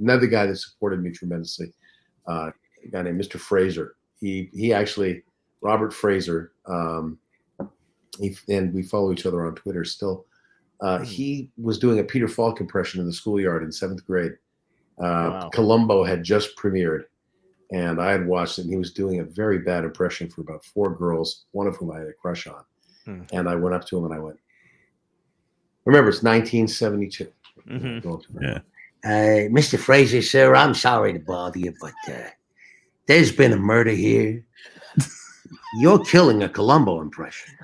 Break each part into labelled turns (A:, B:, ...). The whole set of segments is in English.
A: another guy that supported me tremendously, a guy named Mr. Fraser. He actually, Robert Fraser, and we follow each other on Twitter still. He was doing a Peter Falk impression in the schoolyard in 7th grade. Columbo had just premiered, and I had watched it, and he was doing a very bad impression for about 4 girls, one of whom I had a crush on. And I went up to him and I went, remember, it's 1972.
B: Yeah.
C: Mr. Fraser, sir, I'm sorry to bother you, but there's been a murder here. You're killing a Columbo impression.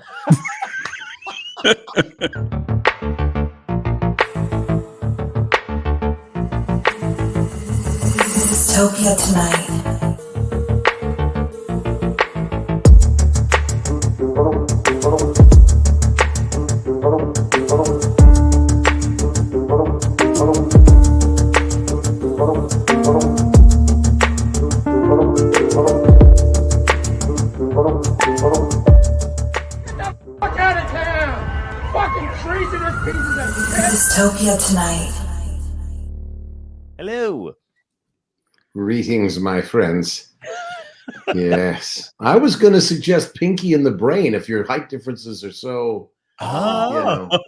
D: Dystopia tonight. Dystopia tonight.
E: Hello.
A: Greetings, my friends. Yes. I was going to suggest Pinky in the Brain if your height differences are so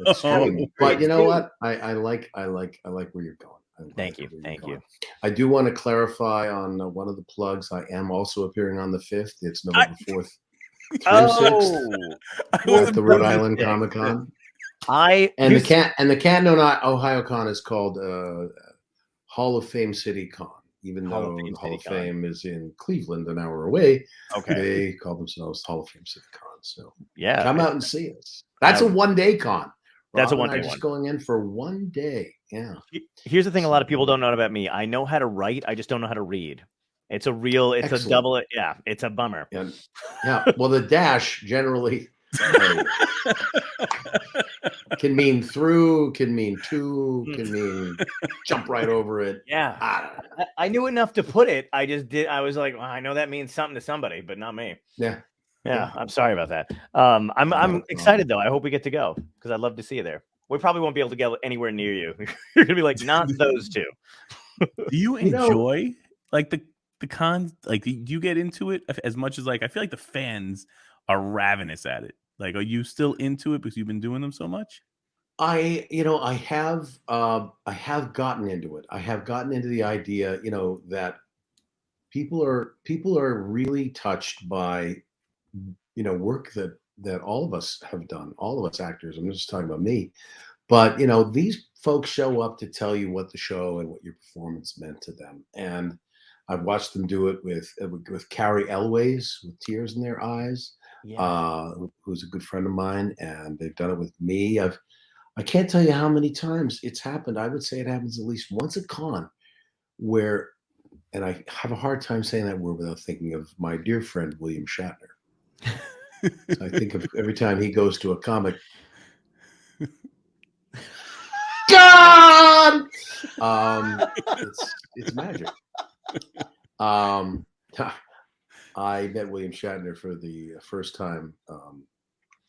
A: extreme. But you know what? I like where you're going.
E: Thank you.
A: I do want to clarify on one of the plugs. I am also appearing on the 5th. It's November 4th through 6th at the Rhode Island Comic Con. The Canton, Ohio Con is called Hall of Fame City Con. Even though the Hall of Fame is in Cleveland, an hour away, they call themselves Hall of Fame City Con. So come out and see us. That's a one-day con.
E: That's a one-day
A: just going in for one day. Yeah.
E: Here's the thing: a lot of people don't know about me. I know how to write. I just don't know how to read. It's a double. Yeah, it's a bummer.
A: Yeah. Well, the dash generally can mean through, can mean to, can mean jump right over it.
E: Yeah. I knew enough to put it. I just did. I was like, well, I know that means something to somebody, but not me.
A: Yeah.
E: I'm sorry about that. I'm excited though. I hope we get to go because I'd love to see you there. We probably won't be able to get anywhere near you. You're gonna be like, not those two.
B: Do you enjoy like the cons? Like, do you get into it as much as like I feel like the fans are ravenous at it? Like, are you still into it because you've been doing them so much?
A: I have gotten into it. I have gotten into the idea, that people are really touched by, work that all of us have done, all of us actors. I'm just talking about me, but these folks show up to tell you what the show and what your performance meant to them. And I've watched them do it with Carrie Elways with tears in their eyes. Who's a good friend of mine, and they've done it with me. I can't tell you how many times it's happened. I would say it happens at least once a con where, and I have a hard time saying that word without thinking of my dear friend William Shatner. So I think of every time he goes to a comic. God, it's magic. I met William Shatner for the first time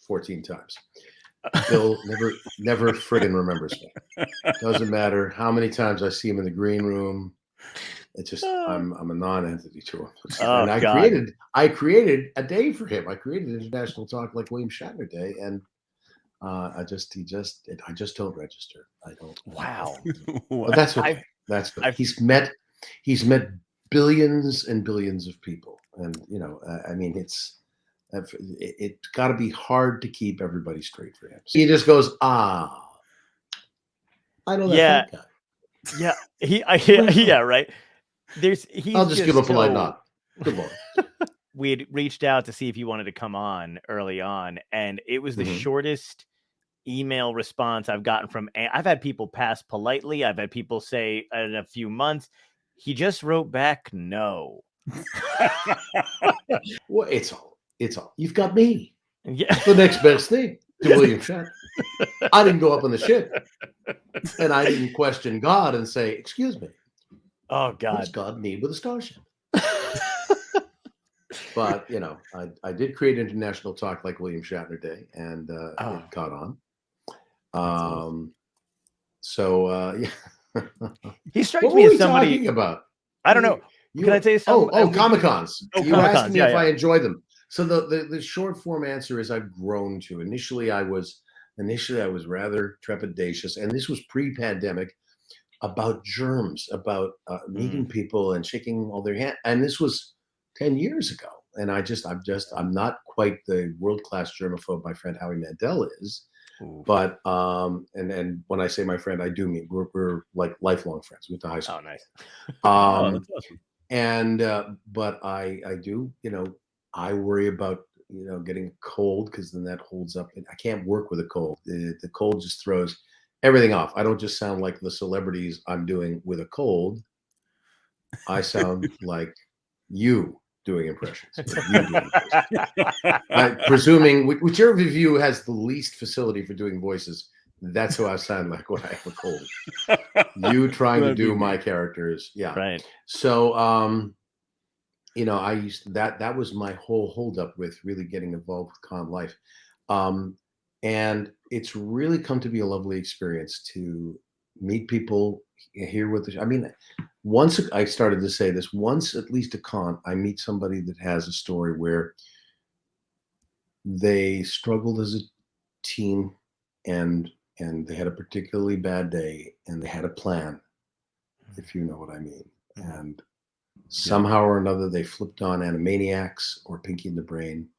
A: 14 times. Bill never friggin' remembers me. Doesn't matter how many times I see him in the green room. It's just I'm a non-entity to him. And I created a day for him. I created International Talk Like William Shatner Day, and I just don't register. I don't.
E: Wow.
A: But that's okay. He's met billions and billions of people, and I mean it's got to be hard to keep everybody straight for him. So he just goes, I know that guy.
E: Yeah, right.
A: I'll just give him a polite nod. Good Lord.
E: We had reached out to see if he wanted to come on early on, and it was the shortest email response I've gotten from. I've had people pass politely. I've had people say in a few months. He just wrote back, no.
A: Well, it's all. You've got me.
E: Yeah.
A: The next best thing to William Shatner. I didn't go up on the ship, and I didn't question God and say, "Excuse me."
E: Oh God!
A: What does God need with a starship? But I did create International Talk Like William Shatner Day, and it caught on. So
E: He strikes
A: What
E: me
A: were
E: as
A: we
E: somebody.
A: talking about?
E: I don't know. Can I tell you something?
A: Comic-Cons.
E: Oh,
A: You were
E: Comic-Cons,
A: asking me
E: yeah,
A: if
E: yeah.
A: I enjoy them. So the short form answer is I've grown to. Initially I was rather trepidatious, and this was pre-pandemic, about germs, about meeting people and shaking all their hand. And this was 10 years ago. And I'm not quite the world-class germaphobe my friend Howie Mandel is.
E: Ooh.
A: But and when I say my friend, I do mean we're like lifelong friends. We went to high school.
E: Oh, nice.
B: That's awesome.
A: And but I do, I worry about getting a cold, because then that holds up. And I can't work with a cold. The cold just throws everything off. I don't just sound like the celebrities I'm doing with a cold. I sound like you doing impressions. Presuming whichever of you has the least facility for doing voices, that's who I sound like when I have a cold. You trying to do my characters. Yeah.
E: Right.
A: So, I used that was my whole holdup with really getting involved with con life. And it's really come to be a lovely experience to meet people, hear what once I started to say this, once at least a con, I meet somebody that has a story where they struggled as a teen, and they had a particularly bad day, and they had a plan, if you know what I mean. And somehow or another, they flipped on Animaniacs or Pinky and the Brain,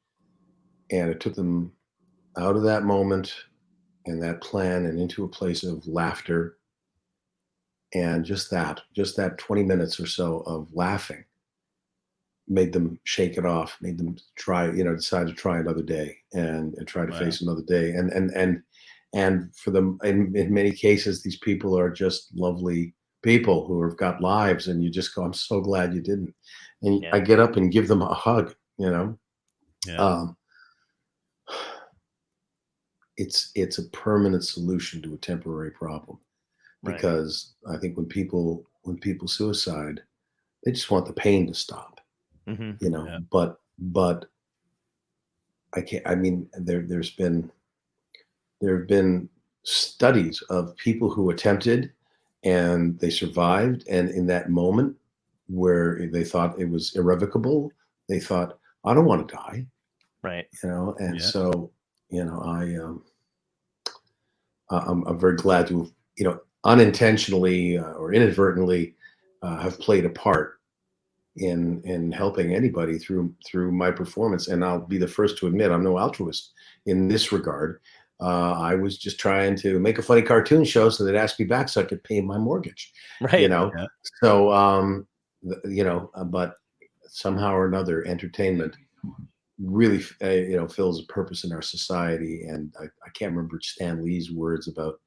A: and it took them out of that moment and that plan and into a place of laughter. And just that 20 minutes or so of laughing made them shake it off, made them try, decide to try another day and try to face another day. And for them, in many cases, these people are just lovely people who have got lives, and you just go, I'm so glad you didn't. And I get up and give them a hug, It's a permanent solution to a temporary problem. Because I think when people suicide, they just want the pain to stop, but I can't, there have been studies of people who attempted and they survived. And in that moment where they thought it was irrevocable, they thought, I don't want to die.
E: Right.
A: So, I'm very glad to, unintentionally or inadvertently have played a part in helping anybody through my performance. And I'll be the first to admit I'm no altruist in this regard. I was just trying to make a funny cartoon show so they'd ask me back so I could pay my mortgage.
E: Right.
A: So but somehow or another, entertainment really fills a purpose in our society. And I can't remember Stan Lee's words about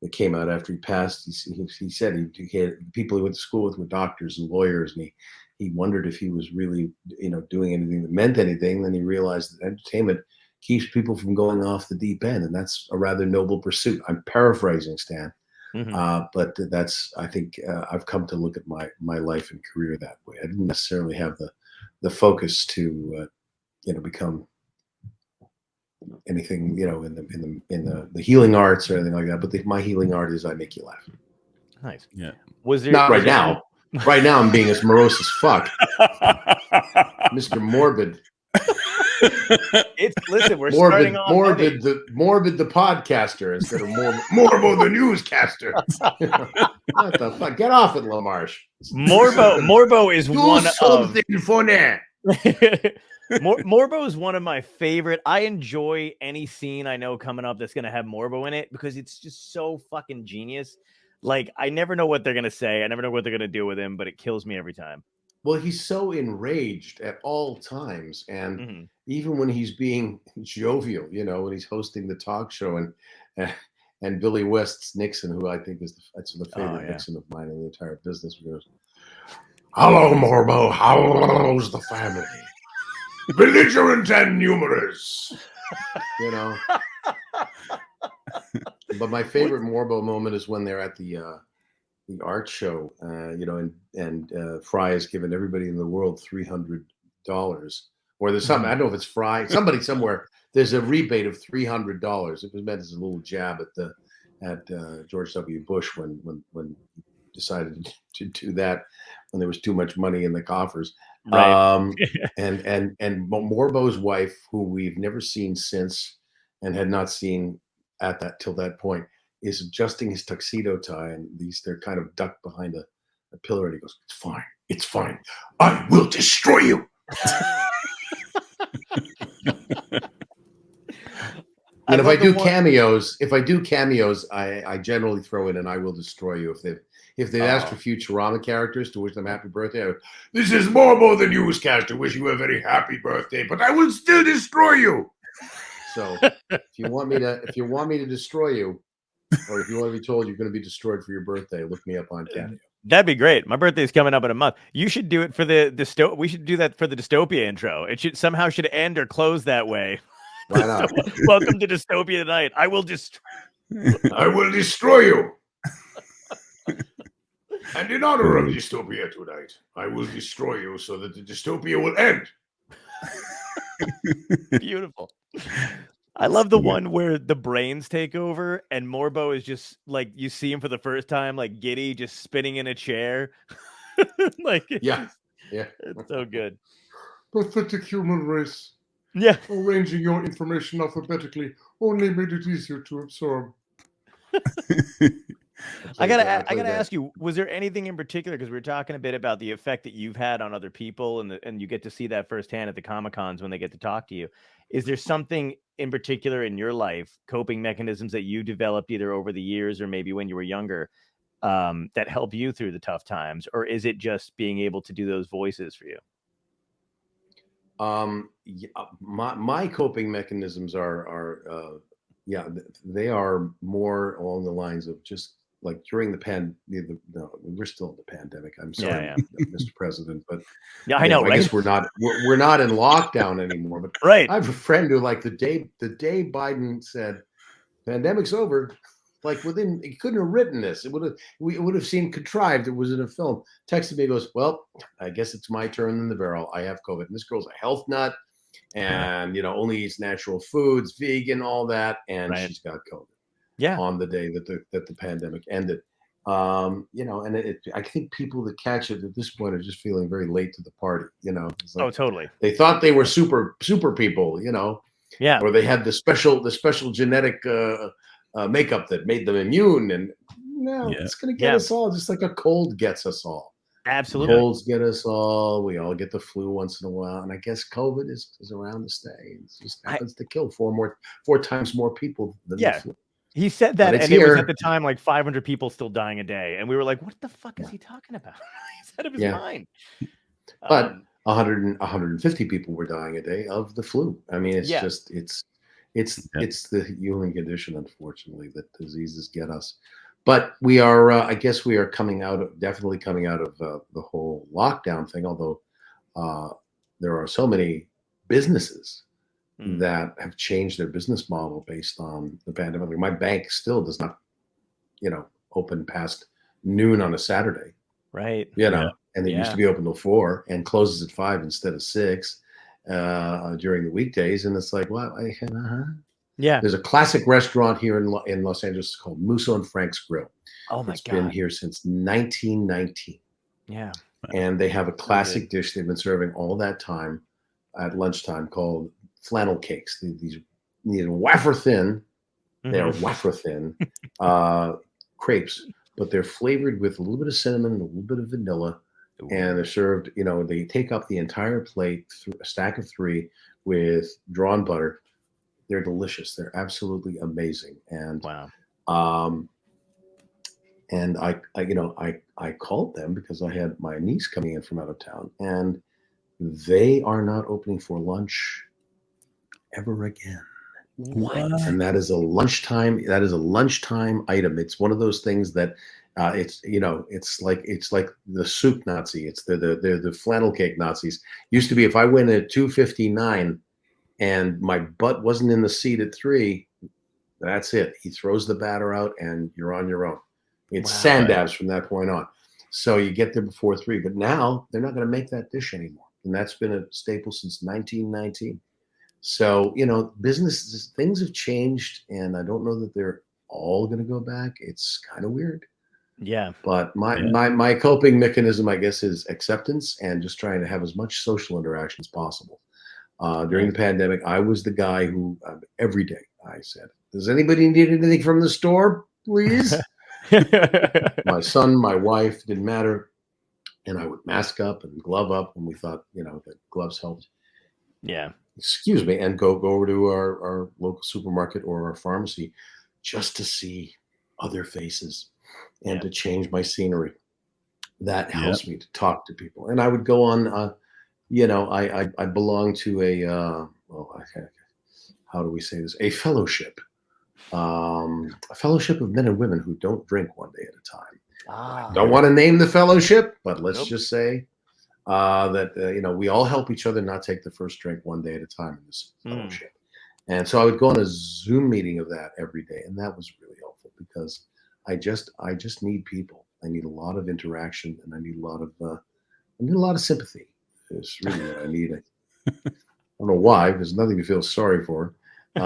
A: that came out after he passed. He said he had people he went to school with were doctors and lawyers, and he wondered if he was really doing anything that meant anything. Then he realized that entertainment keeps people from going off the deep end, and that's a rather noble pursuit. I'm paraphrasing Stan, but that's, I think, I've come to look at my life and career that way. I didn't necessarily have the focus to become anything in the healing arts or anything like that, but my healing art is I make you laugh.
E: Nice.
B: Yeah.
E: Was there
A: not right now? Right now I'm being as morose as fuck. Mr. Morbid.
E: Listen, we're starting off
A: Morbid the podcaster instead of Morbo the newscaster. What the fuck? Get off it, LaMarche.
E: Morbo is one
A: something funny.
E: Morbo is one of my favorite. I enjoy any scene I know coming up that's going to have Morbo in it because it's just so fucking genius. Like, I never know what they're going to say. I never know what they're going to do with him, but it kills me every time.
A: Well, he's so enraged at all times. And even when he's being jovial, when he's hosting the talk show and Billy West's Nixon, who I think is the favorite Nixon of mine in the entire business, goes, "Hello, Morbo. How's the family? Belligerent and numerous." But my favorite Morbo moment is when they're at the art show, and Fry has given everybody in the world $300, or there's something, I don't know if it's Fry, somebody somewhere, there's a rebate of $300. It was meant as a little jab George W. Bush when he decided to do that when there was too much money in the coffers.
E: Right.
A: And Morbo's wife, who we've never seen since and had not seen at that till that point, is adjusting his tuxedo tie, and they're kind of ducked behind a pillar, and he goes, it's fine, I will destroy you. And if I do cameos, I generally throw in, and I will destroy you. If they've asked for Futurama characters to wish them happy birthday, this is Morbo the newscaster to wish you a very happy birthday, but I will still destroy you. So if you want me to destroy you, or if you want to be told you're going to be destroyed for your birthday, look me up on Cameo.
E: That'd be great. My birthday's coming up in a month. You should do it for we should do that for the Dystopia intro. It should end or close that way.
A: Why not?
E: Welcome to Dystopia tonight. I will
A: destroy you. And in honor of Dystopia tonight, I will destroy you so that the Dystopia will end.
E: Beautiful. I love the one where the brains take over and Morbo is just like, you see him for the first time, like giddy, just spinning in a chair. It's so good.
A: Pathetic human race.
E: Yeah.
A: Arranging your information alphabetically only made it easier to absorb.
E: I gotta ask you, was there anything in particular, because we were talking a bit about the effect that you've had on other people, and you get to see that firsthand at the Comic-Cons when they get to talk to you. Is there something in particular in your life, coping mechanisms that you developed either over the years or maybe when you were younger, that help you through the tough times, or is it just being able to do those voices for you?
A: My coping mechanisms are they are more along the lines of just like during the we're still in the pandemic. I'm sorry, Mr. President, but
E: I know, right?
A: I guess we're not in lockdown anymore. But
E: right,
A: I have a friend who, like, the day Biden said pandemic's over, like he couldn't have written this. It would have seemed contrived. It was in a film. Texted me, goes, well, I guess it's my turn in the barrel. I have COVID. And this girl's a health nut, and only eats natural foods, vegan, all that, and she's got COVID. Yeah. On the day that the pandemic ended. And I think people that catch it at this point are just feeling very late to the party. It's like,
E: totally.
A: They thought they were super people.
E: Yeah.
A: Or they had the special genetic makeup that made them immune, and it's going to get us all, just like a cold gets us all.
E: Absolutely.
A: Colds get us all. We all get the flu once in a while, and I guess COVID is around to stay. It just happens to kill four times more people than the flu.
E: He said that, and it was at the time like 500 people still dying a day, and we were like, "What the fuck is he talking about?" He's out of his mind.
A: But 150 people were dying a day of the flu. I mean, it's just it's the human condition, unfortunately, that diseases get us. But we are, I guess, we are definitely coming out of the whole lockdown thing. Although there are so many businesses that have changed their business model based on the pandemic. My bank still does not, open past noon on a Saturday.
E: Right.
A: And it used to be open till 4 and closes at 5 instead of 6 during the weekdays. And it's like, well, there's a classic restaurant here in Los Angeles called Musso and Frank's Grill.
E: Oh my God.
A: It's been here since 1919.
E: Yeah.
A: And they have a classic dish they've been serving all that time at lunchtime called flannel cakes. These wafer thin. They are wafer thin crepes, but they're flavored with a little bit of cinnamon and a little bit of vanilla. Ooh. And they're served, they take up the entire plate, a stack of 3 with drawn butter. They're delicious. They're absolutely amazing. And and I called them because I had my niece coming in from out of town, and they are not opening for lunch ever again.
E: What?
A: And that is a lunchtime item. It's one of those things that it's like the soup Nazi. It's the flannel cake Nazis. Used to be, if I went at 2:59 and my butt wasn't in the seat at 3, that's it. He throws the batter out and you're on your own. It's sandabs from that point on. So you get there before 3, but now they're not going to make that dish anymore. And that's been a staple since 1919. So, things have changed, and I don't know that they're all going to go back, it's kind of weird.
E: Yeah.
A: But my coping mechanism, I guess, is acceptance and just trying to have as much social interaction as possible. During the pandemic, I was the guy who every day I said, "Does anybody need anything from the store, please?" My son, my wife, didn't matter. And I would mask up and glove up when we thought, that gloves helped.
E: Yeah.
A: Excuse me, and go over to our local supermarket or our pharmacy just to see other faces and to change my scenery. That helps me to talk to people. And I would go on, I belong to a, how do we say this? A fellowship of men and women who don't drink one day at a time. Don't want to name the fellowship, but let's just say that we all help each other not take the first drink one day at a time in this fellowship. And so I would go on a Zoom meeting of that every day, and that was really helpful because I just need people. I need a lot of interaction, and I need a lot of sympathy. It's really what I need. I don't know why. There's nothing to feel sorry for. But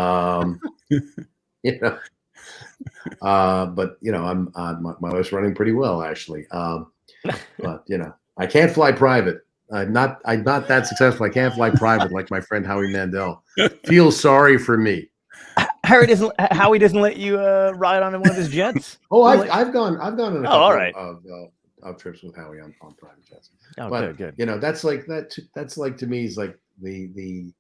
A: I'm my wife's running pretty well actually. But I can't fly private. I'm not that successful. I can't fly private like my friend Howie Mandel. Feel sorry for me.
E: Howie doesn't let you ride on one of his jets.
A: Oh, I've gone on a couple of trips with Howie on private jets.
E: Oh,
A: but,
E: good.
A: That's like to me is like the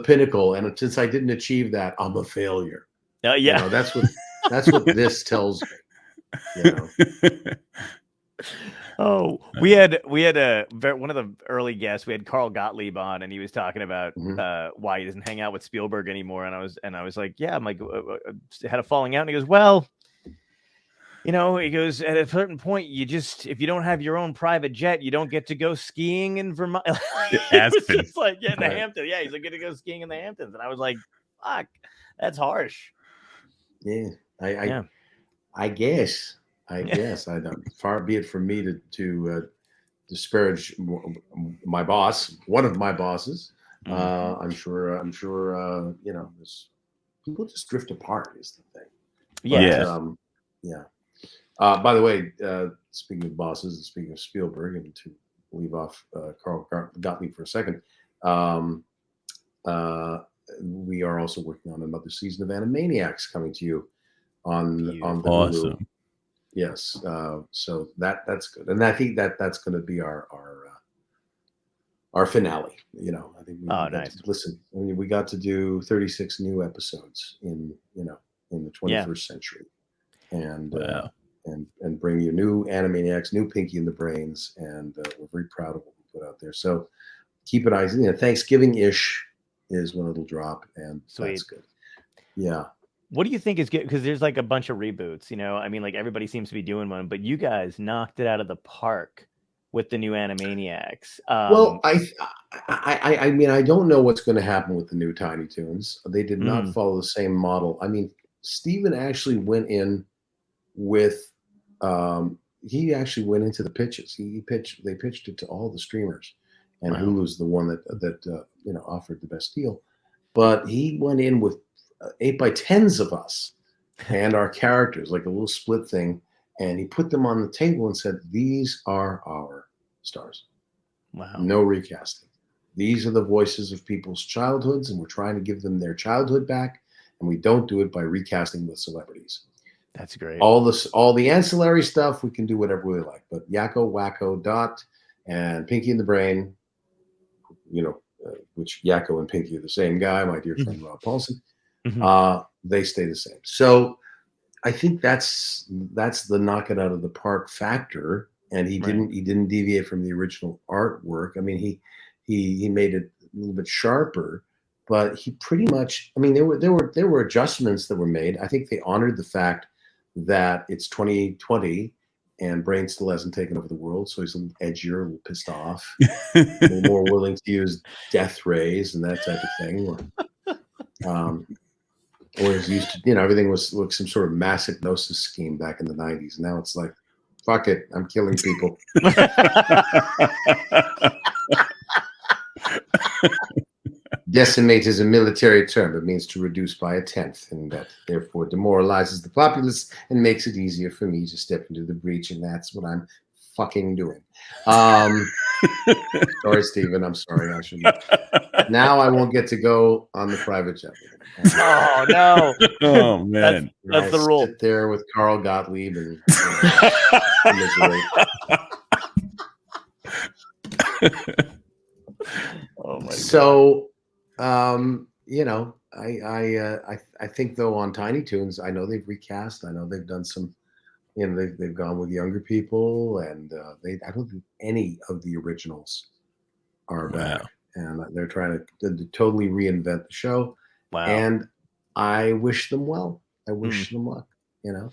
A: pinnacle. And since I didn't achieve that, I'm a failure.
E: Yeah,
A: that's what this tells me.
E: Oh, we had one of the early guests. We had Carl Gottlieb on, and he was talking about why he doesn't hang out with Spielberg anymore. And I was like, yeah, I'm like, had a falling out. And he goes, well, he goes, at a certain point, if you don't have your own private jet, you don't get to go skiing in Vermont. It's just like in the Hamptons. Yeah, he's like, going to go skiing in the Hamptons, and I was like, fuck, that's harsh.
A: Yeah, I guess. Far be it from me to disparage my boss, one of my bosses. I'm sure. People just drift apart is the thing.
B: Yeah.
A: By the way, speaking of bosses and speaking of Spielberg, and to leave off Carl Gottlieb for a second, we are also working on another season of Animaniacs coming to you on the Hulu. Yes, so that's good, and I think that's going to be our finale. I think nice. Listen, we got to do 36 new episodes in the 21st century, and and bring you new Animaniacs, new Pinky and the Brains, and we're very proud of what we put out there. So keep an eye. Thanksgiving-ish is when it'll drop, and that's good. Yeah.
E: What do you think is good? Because there's like a bunch of reboots, like everybody seems to be doing one, but you guys knocked it out of the park with the new Animaniacs.
A: Well, I mean, I don't know what's going to happen with the new Tiny Toons. They did not follow the same model. I mean, Steven actually went in with, he actually went into the pitches. They pitched it to all the streamers, and Hulu's the one that offered the best deal. But he went in with 8x10s of us and our characters, like a little split thing, and he put them on the table and said, "These are our stars.
E: Wow.
A: No recasting. These are the voices of people's childhoods, and we're trying to give them their childhood back, and we don't do it by recasting with celebrities."
E: That's great.
A: All the ancillary stuff, we can do whatever we like, but Yakko, Wacko, Dot, and Pinky and the Brain, which Yakko and Pinky are the same guy, my dear friend Rob Paulson. They stay the same. So I think that's the knock it out of the park factor. And he didn't deviate from the original artwork. I mean, he made it a little bit sharper, but he pretty much, I mean, there were adjustments that were made. I think they honored the fact that it's 2020 and Brain still hasn't taken over the world, so he's a little edgier, a little pissed off, a little more willing to use death rays and that type of thing. Whereas used to, everything was like some sort of mass hypnosis scheme back in the 90s. Now it's like, fuck it, I'm killing people. Decimate is a military term. It means to reduce by 1/10, and that therefore demoralizes the populace and makes it easier for me to step into the breach, and that's what I'm fucking doing. Sorry, Stephen. I'm sorry. I shouldn't. Now I won't get to go on the private jet.
E: Oh no!
B: Oh man,
E: that's the rule.
A: Sit there with Carl Gottlieb and
E: Oh my
A: so, you know, I think though on Tiny Toons, I know they've recast. I know they've done some. You know, they've gone with younger people, and I don't think any of the originals are back, and they're trying to totally reinvent the show.
E: Wow.
A: And I wish them well. I wish them luck. You know,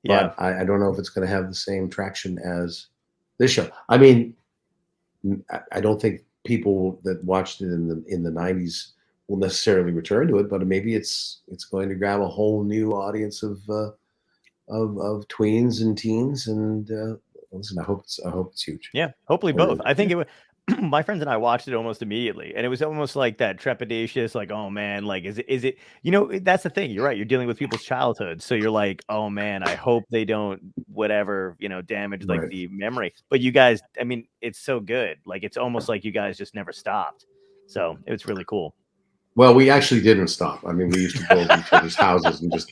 A: but I don't know if it's going to have the same traction as this show. I mean, I don't think people that watched it in the 90s will necessarily return to it, but maybe it's going to grab a whole new audience of tweens and teens, and listen, I hope it's huge.
E: Yeah, hopefully both. I think it would. My friends and I watched it almost immediately, and it was almost like that trepidatious, like, oh man, like is it? You know, that's the thing. You're right. You're dealing with people's childhood, so you're like, oh man, I hope they don't whatever, you know, damage like the memory. But you guys, I mean, it's so good. Like it's almost like you guys just never stopped. So it was really cool.
A: Well, we actually didn't stop. I mean, we used to go to each other's houses and just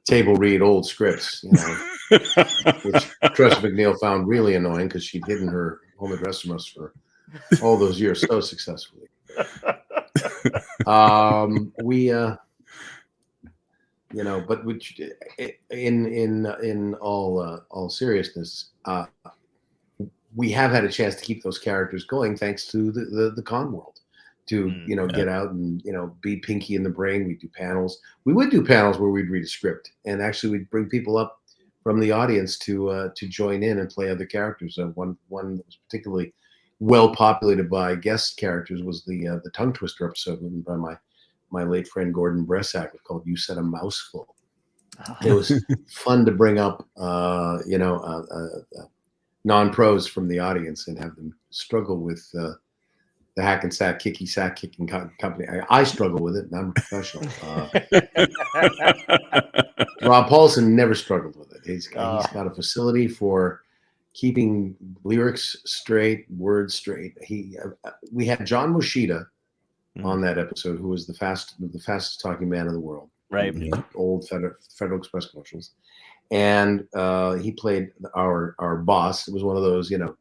A: table read old scripts, you know, which Tress McNeil found really annoying because she'd hidden her home address from us for all those years so successfully. You know, but which in all seriousness, we have had a chance to keep those characters going thanks to the con world. To you know, get out and you know be Pinky in the Brain. We do panels. We would do panels where we'd read a script, and actually we'd bring people up from the audience to join in and play other characters. One that was particularly well populated by guest characters was the tongue twister episode written by my late friend Gordon Bressack, called "You Said a Mouseful." It was fun to bring up you know non-pros from the audience and have them struggle with. The hack and sack, kicky sack kicking company. I struggle with it, and I'm a professional. Rob Paulson never struggled with it. He's got a facility for keeping lyrics straight, words straight. We had John Moshida on that episode, who was the fastest talking man in the world.
E: Right.
A: Old Federal Express commercials, and he played our boss. It was one of those, you know,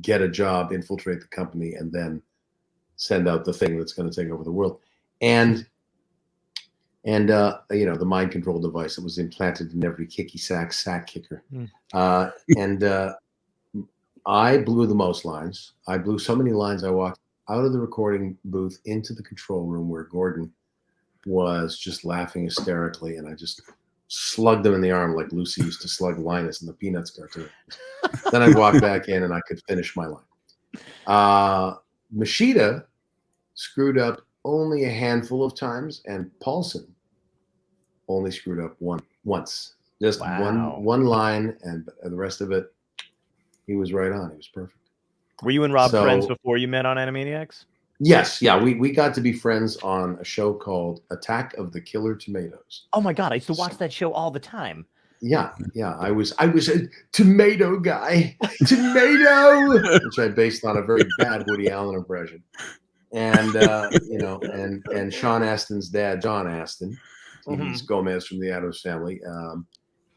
A: get a job, infiltrate the company, and then send out the thing that's going to take over the world, and you know, the mind control device that was implanted in every kicky sack kicker. And I blew the most lines. I blew so many lines. I walked out of the recording booth into the control room where Gordon was just laughing hysterically, and I just slugged him in the arm like Lucy used to slug Linus in the Peanuts cartoon. Then I'd walk back in and I could finish my line. Machida screwed up only a handful of times, and Paulson only screwed up once. Just one line, and the rest of it, he was right on. He was perfect.
E: Were you and Rob friends before you met on Animaniacs?
A: Yes, yeah, we got to be friends on a show called Attack of the Killer Tomatoes.
E: Oh my God, I used to watch that show all the time.
A: Yeah, I was a tomato guy, which I based on a very bad Woody Allen impression, and you know, and Sean Astin's dad, John Astin, he's Gomez from the Addams Family,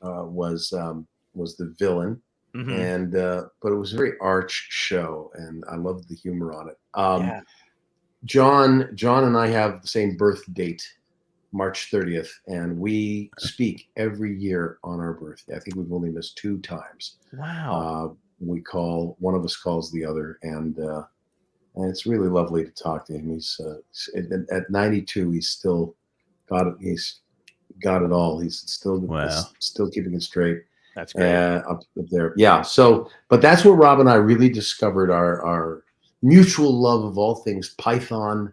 A: was the villain, and but it was a very arch show, and I loved the humor on it. John and I have the same birth date, March 30th, and we speak every year on our birthday. I think we've only missed 2 times.
E: Wow.
A: One of us calls the other, and it's really lovely to talk to him. He's at 92. He's still got it. He's got it all. He's still keeping it straight.
E: That's great.
A: Up there, yeah. So, but that's where Rob and I really discovered our mutual love of all things Python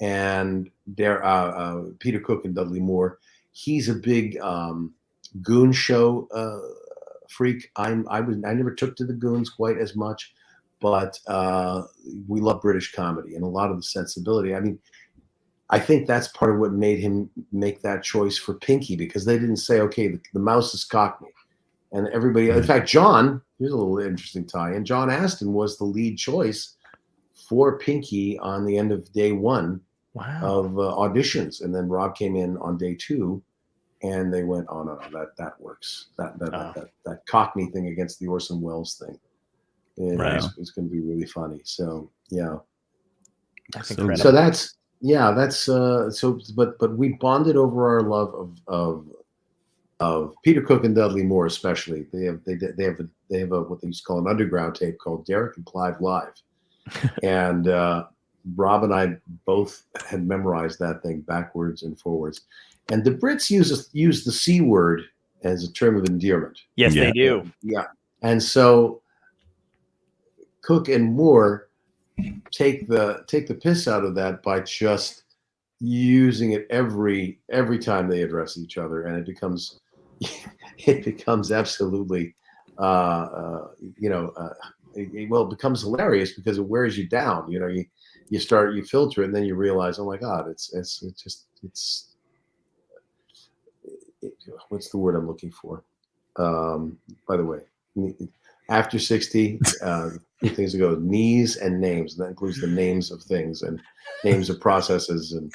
A: and Peter Cook and Dudley Moore. He's a big Goon show freak. I never took to the Goons quite as much, but we love British comedy and a lot of the sensibility. I mean, I think that's part of what made him make that choice for Pinky, because they didn't say, okay, the mouse is Cockney. And everybody, in fact, John, here's a little interesting tie-in. John Astin was the lead choice for Pinky on the end of day one of auditions. And then Rob came in on day 2, and they went, oh, no, that works. That Cockney thing against the Orson Welles thing. It's going to be really funny. So, yeah.
E: That's incredible.
A: So that's, but we bonded over our love of Peter Cook and Dudley Moore, especially. They have what they used to call an underground tape called Derek and Clive Live, and Rob and I both had memorized that thing backwards and forwards. And the Brits use the C word as a term of endearment.
E: Yes, they do.
A: Yeah, and so Cook and Moore take the piss out of that by just using it every time they address each other, and it becomes absolutely it becomes hilarious because it wears you down. You filter it, and then you realize, oh my God, it's what's the word I'm looking for? By the way, after 60, 2 things ago, knees and names. And that includes the names of things and names of processes. And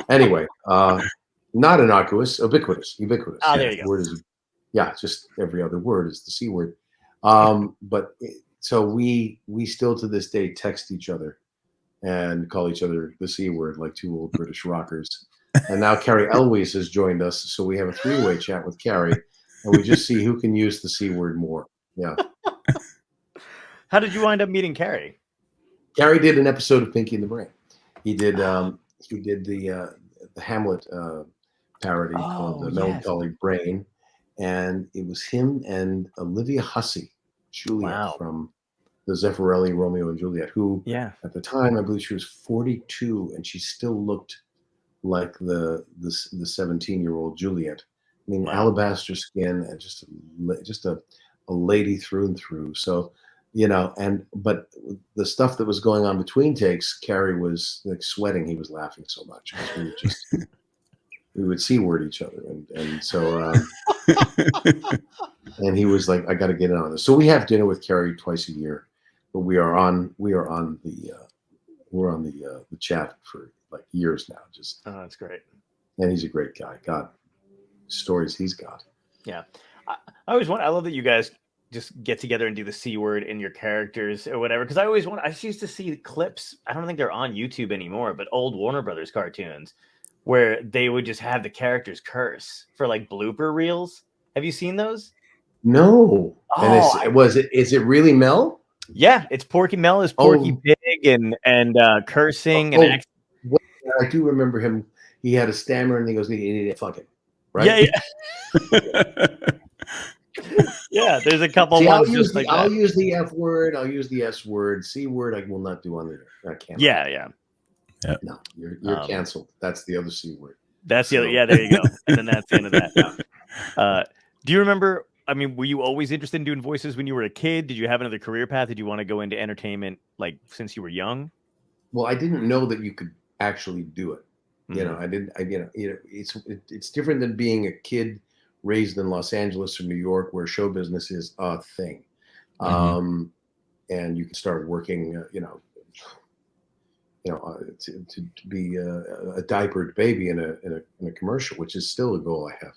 A: anyway, not innocuous, ubiquitous.
E: Oh, there you go.
A: Word is, just every other word is the C word. So we still to this day text each other and call each other the C word, like 2 old British rockers. And now Carrie Elwes has joined us, so we have a 3-way chat with Carrie, and we just see who can use the C word more. Yeah.
E: How did you wind up meeting Carrie?
A: Carrie did an episode of Pinky and the Brain. He did the Hamlet parody called The Melancholy Brain, and it was him and Olivia Hussey, Juliet from the Zeffirelli Romeo and Juliet, who at the time I believe she was 42, and she still looked like the 17-year-old Juliet. I mean, alabaster skin and just a lady through and through. So, but the stuff that was going on between takes, Carrie was like sweating. He was laughing so much. We would C-word each other. And so, and he was like, I got to get in on this. So we have dinner with Carrie twice a year, but we're on the chat for like years now.
E: That's great.
A: And he's a great guy. God, stories he's got.
E: Yeah. I always want, I love that you guys just get together and do the C word in your characters or whatever. Cause I used to see clips. I don't think they're on YouTube anymore, but old Warner Brothers cartoons where they would just have the characters curse for like blooper reels. Have you seen those?
A: No. Is it really Mel?
E: Yeah. It's Porky Mel is Porky Pig and cursing.
A: I do remember him. He had a stammer and he goes, fuck it. Right?
E: Yeah. Yeah, there's a couple ones.
A: I'll use the F word. I'll use the S word. C word I will not do on the. I can't.
E: Yeah.
A: No, you're canceled. That's the other C word.
E: That's the other. Yeah, there you go. And then that's the end of that. Do you remember? I mean, were you always interested in doing voices when you were a kid? Did you have another career path? Did you want to go into entertainment like since you were young?
A: Well, I didn't know that you could actually do it. I didn't. It's different than being a kid raised in Los Angeles or New York, where show business is a thing, and you can start working. To be a diapered baby in a commercial, which is still a goal I have.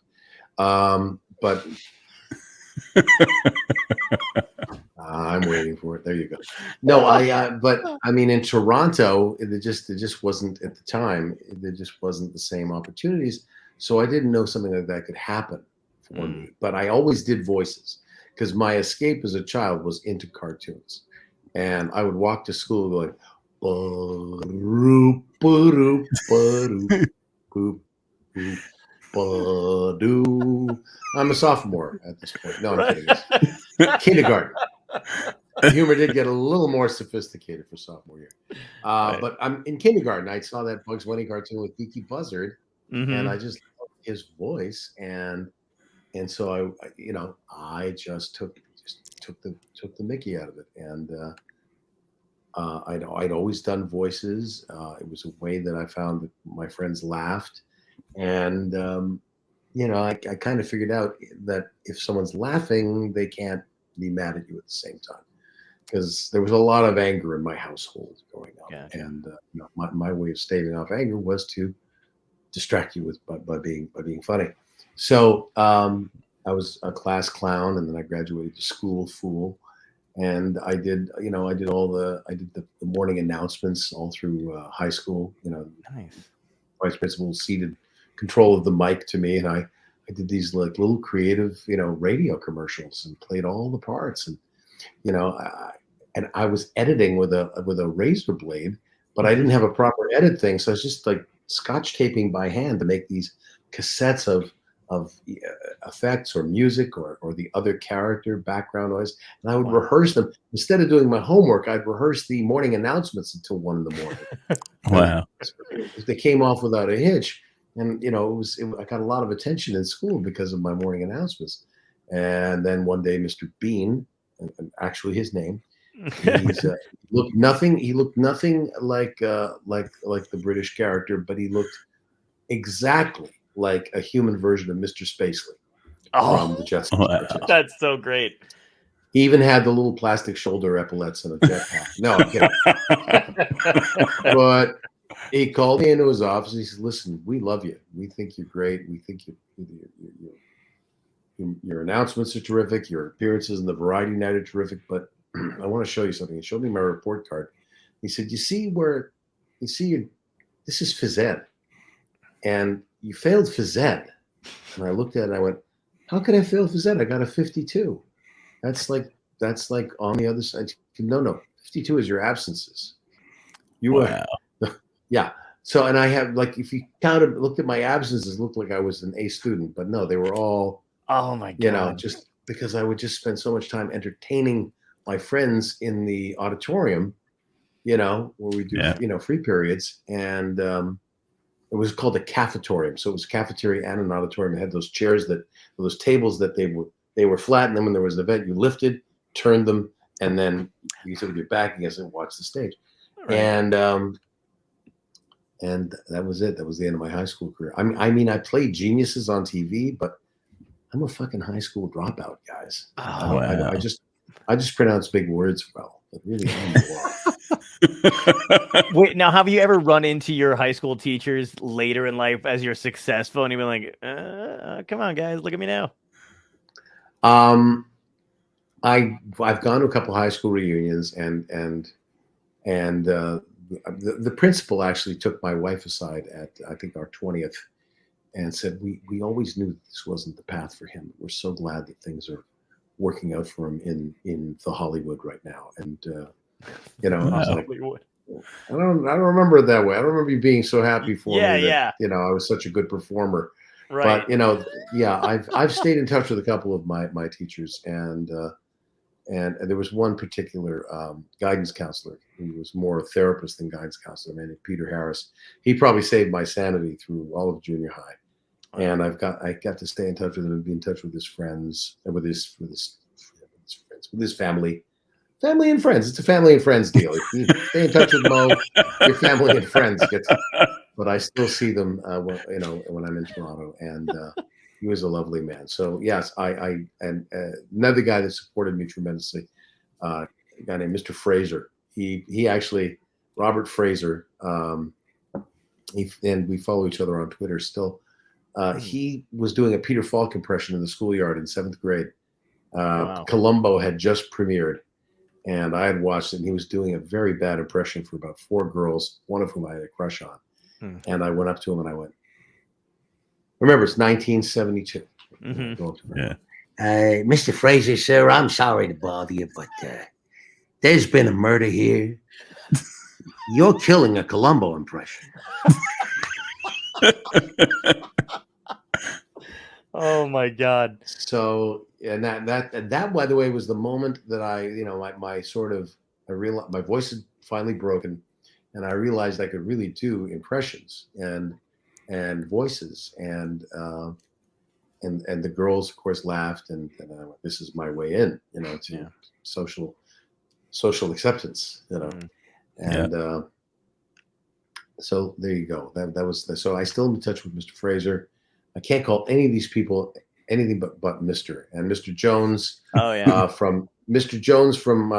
A: But I'm waiting for it. There you go. No, but I mean, in Toronto, it just wasn't at the time. There just wasn't the same opportunities. So I didn't know something like that could happen for me. But I always did voices because my escape as a child was into cartoons, and I would walk to school going, I'm a sophomore at this point. No, I'm kidding. Kindergarten. The humor did get a little more sophisticated for sophomore year. But I'm in kindergarten. I saw that Bugs Bunny cartoon with Kiki Buzzard, and I just loved his voice, and so I just took the Mickey out of it, and I'd always done voices. It was a way that I found that my friends laughed, and I kind of figured out that if someone's laughing, they can't be mad at you at the same time, because there was a lot of anger in my household growing up, and my way of staving off anger was to distract you with by being funny. So I was a class clown, and then I graduated to school fool, and I did the morning announcements all through high school.
E: Nice.
A: Vice principal ceded control of the mic to me, and I did these like little creative radio commercials and played all the parts, and I was editing with a razor blade, but I didn't have a proper edit thing, so I was just like scotch taping by hand to make these cassettes of effects or music or the other character background noise, and I would rehearse them. Instead of doing my homework, I'd rehearse the morning announcements until 1 a.m.
B: Wow.
A: They came off without a hitch, and I got a lot of attention in school because of my morning announcements. And then one day, Mr. Bean, and actually his name, he looked nothing like the British character, but he looked exactly like a human version of Mr. Spacely from the Jetsons.
B: Wow.
E: That's so great.
A: He even had the little plastic shoulder epaulets and a jetpack. No, I'm kidding. But he called me into his office. He said, "Listen, we love you. We think you're great. We think your announcements are terrific. Your appearances in the Variety Night are terrific. But I want to show you something." He showed me my report card. He said, this is phys ed, and you failed phys ed." And I looked at it and I went, "How could I fail phys ed? I got a 52. That's like on the other side." No, 52 is your absences. You were, yeah. So, and I have, like, if you looked at my absences, it looked like I was an A student, but no, they were all,
E: oh my God,
A: just because I would just spend so much time entertaining my friends in the auditorium, where we do, free periods. And it was called a cafetorium. So it was a cafeteria and an auditorium. It had those those tables that they were flat. And then when there was an event, you lifted, turned them, and then you sort of get back against it and watch the stage. Right. And that was it. That was the end of my high school career. I mean, I played geniuses on TV, but I'm a fucking high school dropout, guys. I just pronounce big words well. It really
E: Wait, now have you ever run into your high school teachers later in life as you're successful and you've been like, come on, guys, look at me now?
A: I've gone to a couple high school reunions, and the principal actually took my wife aside at, I think, our 20th, and said, we always knew that this wasn't the path for him. We're so glad that things are working out for him in the Hollywood right now. And I was like, I don't remember it that way. I don't remember you being so happy for me that I was such a good performer. Right. But I've stayed in touch with a couple of my teachers, and there was one particular guidance counselor who was more a therapist than guidance counselor, man, Peter Harris. He probably saved my sanity through all of junior high. And I got to stay in touch with him and be in touch with his friends and with his family and friends. It's a family and friends deal. If you stay in touch with Mo, your family and friends but I still see them when I'm in Toronto, and he was a lovely man. So yes, I another guy that supported me tremendously, a guy named Mr. Fraser. He actually, Robert Fraser, and we follow each other on Twitter still. He was doing a Peter Falk impression in the schoolyard in 7th grade. Wow. Columbo had just premiered, and I had watched it, and he was doing a very bad impression for about 4 girls, one of whom I had a crush on. And I went up to him and I went, remember, it's 1972.
B: Yeah.
C: Mr. Fraser, sir, I'm sorry to bother you, but there's been a murder here. You're killing a Columbo impression.
E: Oh my God.
A: So, and that by the way was the moment that I realized my voice had finally broken, and I realized I could really do impressions and voices, and the girls of course laughed, and I went, this is my way in, to social acceptance, And so there you go. That was so I still am in touch with Mr. Fraser. I can't call any of these people anything but Mr. and Mr. Jones.
E: Oh yeah,
A: from Mr. Jones from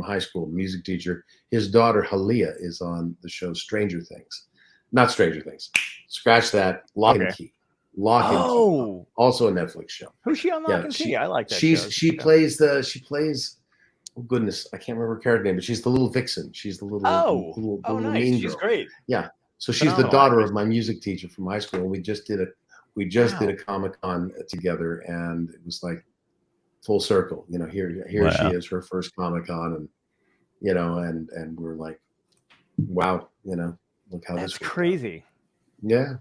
A: high school, music teacher. His daughter Halia is on the show Stranger Things. Not Stranger Things. Scratch that. Lock and Key. Lock and Key. Also a Netflix show.
E: Who's she on Lock and Key? I like that.
A: She plays oh goodness, I can't remember her character name, but she's the little vixen. She's the little
E: nice.
A: mean
E: She's
A: girl.
E: great.
A: Yeah. So she's the daughter of my music teacher from high school, and we just did a Comic-Con together, and it was like full circle. You know, here she is, her first Comic-Con, and you know, and we're like, wow, you know, look how
E: that's
A: this
E: crazy.
A: Yeah,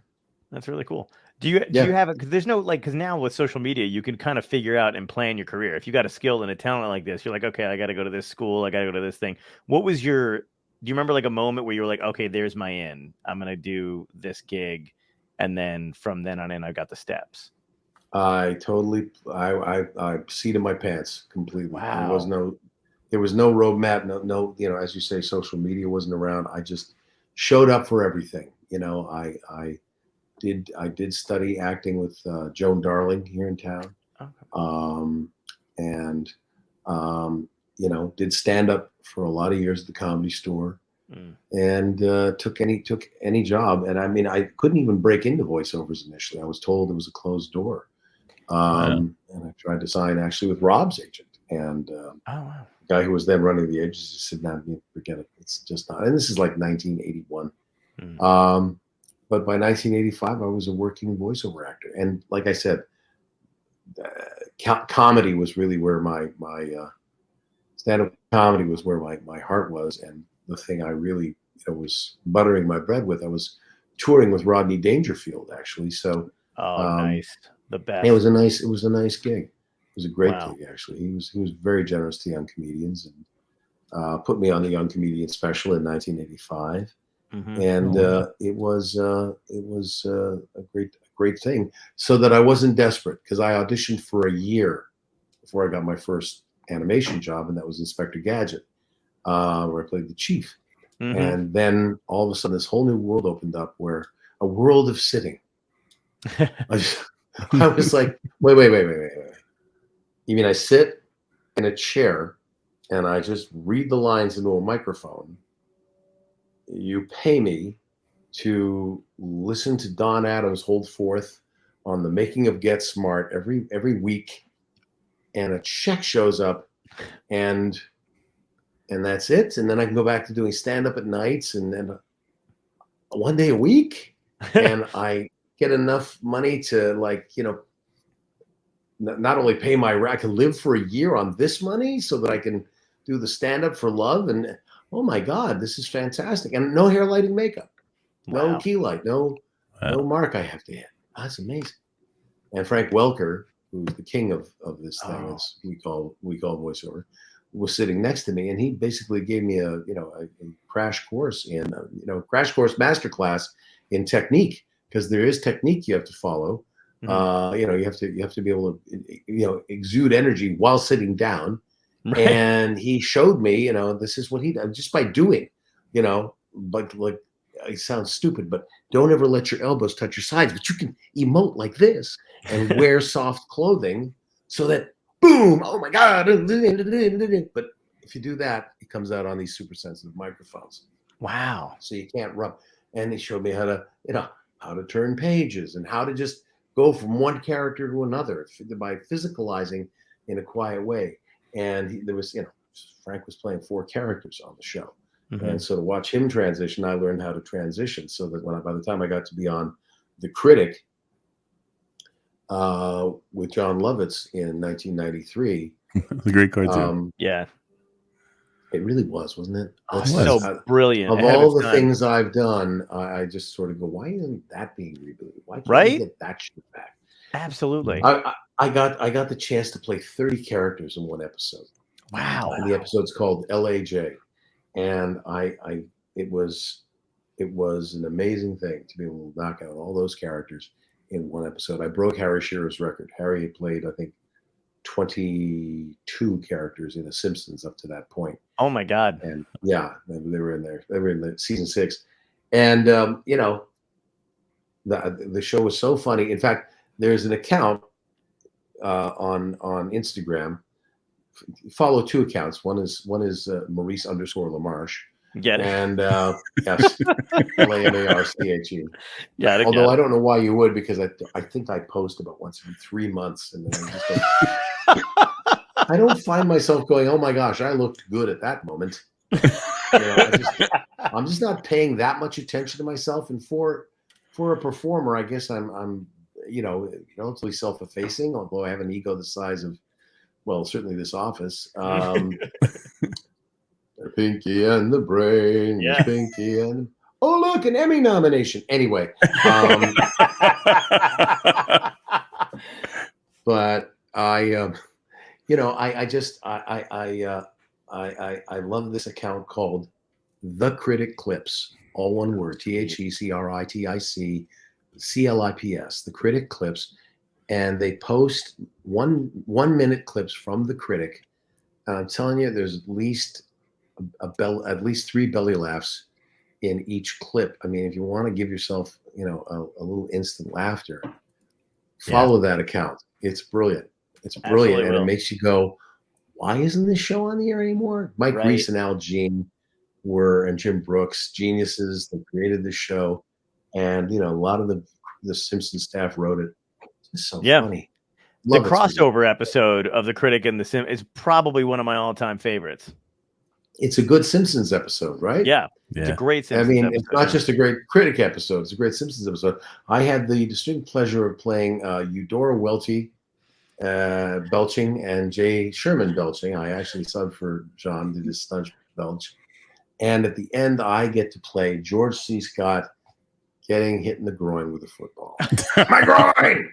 E: that's really cool. Do you have it? Because there's no because now with social media, you can kind of figure out and plan your career. If you got a skill and a talent like this, you're like, okay, I got to go to this school, I got to go to this thing. What was your? Do you remember like a moment where you were like, okay, there's my in. I'm gonna do this gig, and then from then on in, I got the steps.
A: I seated my pants completely.
E: Wow.
A: There was no roadmap. No, you know, as you say, social media wasn't around. I just showed up for everything. You know, I did study acting with Joan Darling here in town, and you know, did stand up for a lot of years at the Comedy Store, and took any job. And I mean, I couldn't even break into voiceovers initially. I was told it was a closed door, and I tried to sign actually with Rob's agent, and the guy who was then running the agency said, "No, forget it. It's just not." And this is like 1981. But by 1985, I was a working voiceover actor, and like I said, comedy was really where my stand-up comedy was where my heart was, and the thing I really was buttering my bread with. I was touring with Rodney Dangerfield actually, so
E: nice, the best.
A: It was a nice gig. It was a great gig actually. He was very generous to young comedians and put me on the Young Comedian Special in 1985. And it was a great thing, so that I wasn't desperate, because I auditioned for a year before I got my first animation job, and that was Inspector Gadget, where I played the chief. And then all of a sudden, this whole new world opened up, where a world of sitting. I was like, wait. You mean I sit in a chair and I just read the lines into a microphone? You pay me to listen to Don Adams hold forth on the making of Get Smart every week, and a check shows up, and that's it. And then I can go back to doing stand-up at nights, and then one day a week, and I get enough money to, like, you know, not only pay I can live for a year on this money so that I can do the stand-up for love. And oh my God, this is fantastic. And no hair lighting makeup, no key light, no mark I have to hit. That's amazing. And Frank Welker, who's the king of this thing, as we call voiceover, was sitting next to me, and he basically gave me a crash course crash course masterclass in technique, because there is technique you have to follow. You have to be able to exude energy while sitting down. Right. And he showed me, this is what he does just by doing, but like, it sounds stupid, but don't ever let your elbows touch your sides, but you can emote like this and wear soft clothing so that boom, oh my God. But if you do that, it comes out on these super sensitive microphones.
E: Wow.
A: So you can't rub. And he showed me how to turn pages and how to just go from one character to another by physicalizing in a quiet way. And there was, Frank was playing 4 characters on the show. And so to watch him transition, I learned how to transition, so that by the time I got to be on The Critic with John Lovitz in 1993.
B: It's a great cartoon.
E: Yeah.
A: It really was, wasn't it?
E: So brilliant.
A: Of all the things I've done, I just sort of go, why isn't that being rebooted? Why can't we get that shit back?
E: Absolutely.
A: I got the chance to play 30 characters in one episode.
E: Wow.
A: And the episode's called LAJ. And it was an amazing thing to be able to knock out all those characters in one episode. I broke Harry Shearer's record. Harry had played, I think, 22 characters in The Simpsons up to that point.
E: Oh my God.
A: And yeah, they were in there. They were in the season 6. And, you know, the show was so funny. In fact, there's an account on Instagram. Follow 2 accounts. One is Maurice _LaMarche.
E: Get it.
A: And yes, LaMarche.
E: Yeah.
A: Although I don't know why you would, because I think I post about once every 3 months, and then I just I don't find myself going, oh my gosh, I looked good at that moment. You know, I'm just not paying that much attention to myself. And for a performer, I guess I'm you know, relatively self-effacing, although I have an ego the size of, well, certainly this office. Pinky and the Brain,
E: Yeah.
A: Pinky and oh look, an Emmy nomination. Anyway, but I, you know, I love this account called The Critic Clips, all one word, TheCriticClips, The Critic Clips, and they post 1 minute clips from the critic. And I'm telling you, there's at least 3 belly laughs in each clip. I mean, if you want to give yourself, you know, a little instant laughter, follow that account. It's brilliant. It's brilliant. And it makes you go, why isn't this show on the air anymore? Mike Reese and Al Jean and Jim Brooks, geniuses. They created this show. And, you know, a lot of the Simpsons staff wrote it. It's so funny.
E: The crossover episode of The Critic and the Sim is probably one of my all-time favorites.
A: It's a good Simpsons episode, right?
E: Yeah. It's a great Simpsons episode.
A: It's not just a great Critic episode. It's a great Simpsons episode. I had the distinct pleasure of playing Eudora Welty belching and Jay Sherman belching. I actually subbed for John, did his stunt belch. And at the end, I get to play George C. Scott getting hit in the groin with a football. My groin!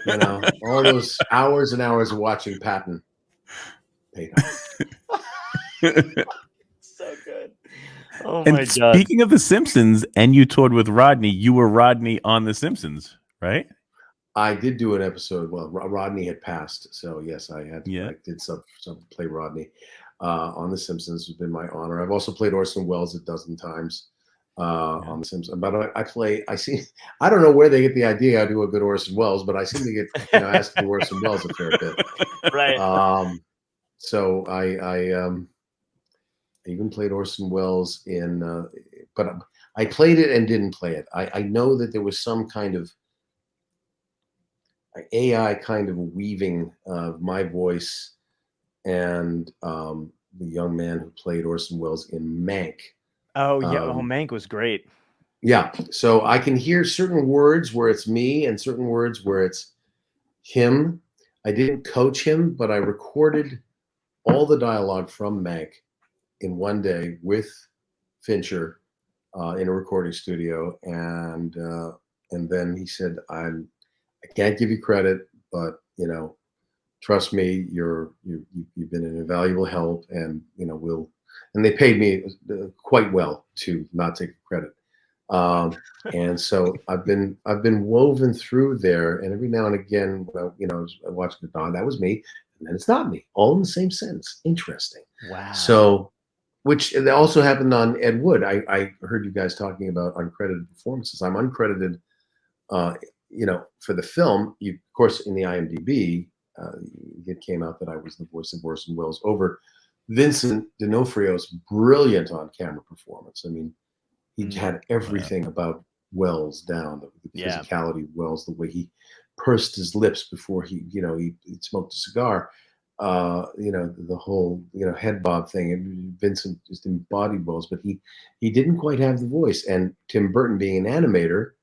A: You know, all those hours and hours of watching Patton paid off.
E: So good. Oh
B: and
E: my God.
B: Speaking of The Simpsons, and you toured with Rodney, you were Rodney on The Simpsons, right?
A: I did do an episode. Well, Rodney had passed, so yes, I had.
B: Yeah.
A: I did some play Rodney on The Simpsons. It's been my honor. I've also played Orson Welles 12 times on The Simpsons. But I don't know where they get the idea I do a good Orson Welles, but I seem to get asked to do Orson Welles a fair bit.
E: Right.
A: So I even played Orson Welles but I played it and didn't play it. I know that there was some kind of AI kind of weaving of my voice and the young man who played Orson Welles in Mank.
E: Oh yeah, Mank was great.
A: Yeah, so I can hear certain words where it's me and certain words where it's him. I didn't coach him, but I recorded all the dialogue from Mank in one day with Fincher in a recording studio, and then he said, "I can't give you credit, but trust me, you've been an invaluable help, and and they paid me quite well to not take credit, and so I've been woven through there, and every now and again, I watch the Dawn, that was me, and then it's not me, all in the same sentence. Interesting.
E: Wow.
A: So. Which also happened on Ed Wood. I heard you guys talking about uncredited performances. I'm uncredited, for the film. Of course, in the IMDb, it came out that I was the voice of Orson Welles over Vincent D'Onofrio's brilliant on-camera performance. I mean, he had everything about Welles down, the physicality of Welles, the way he pursed his lips before he smoked a cigar. The whole head bob thing, and Vincent just embodied Welles, but he didn't quite have the voice. And Tim Burton, being an animator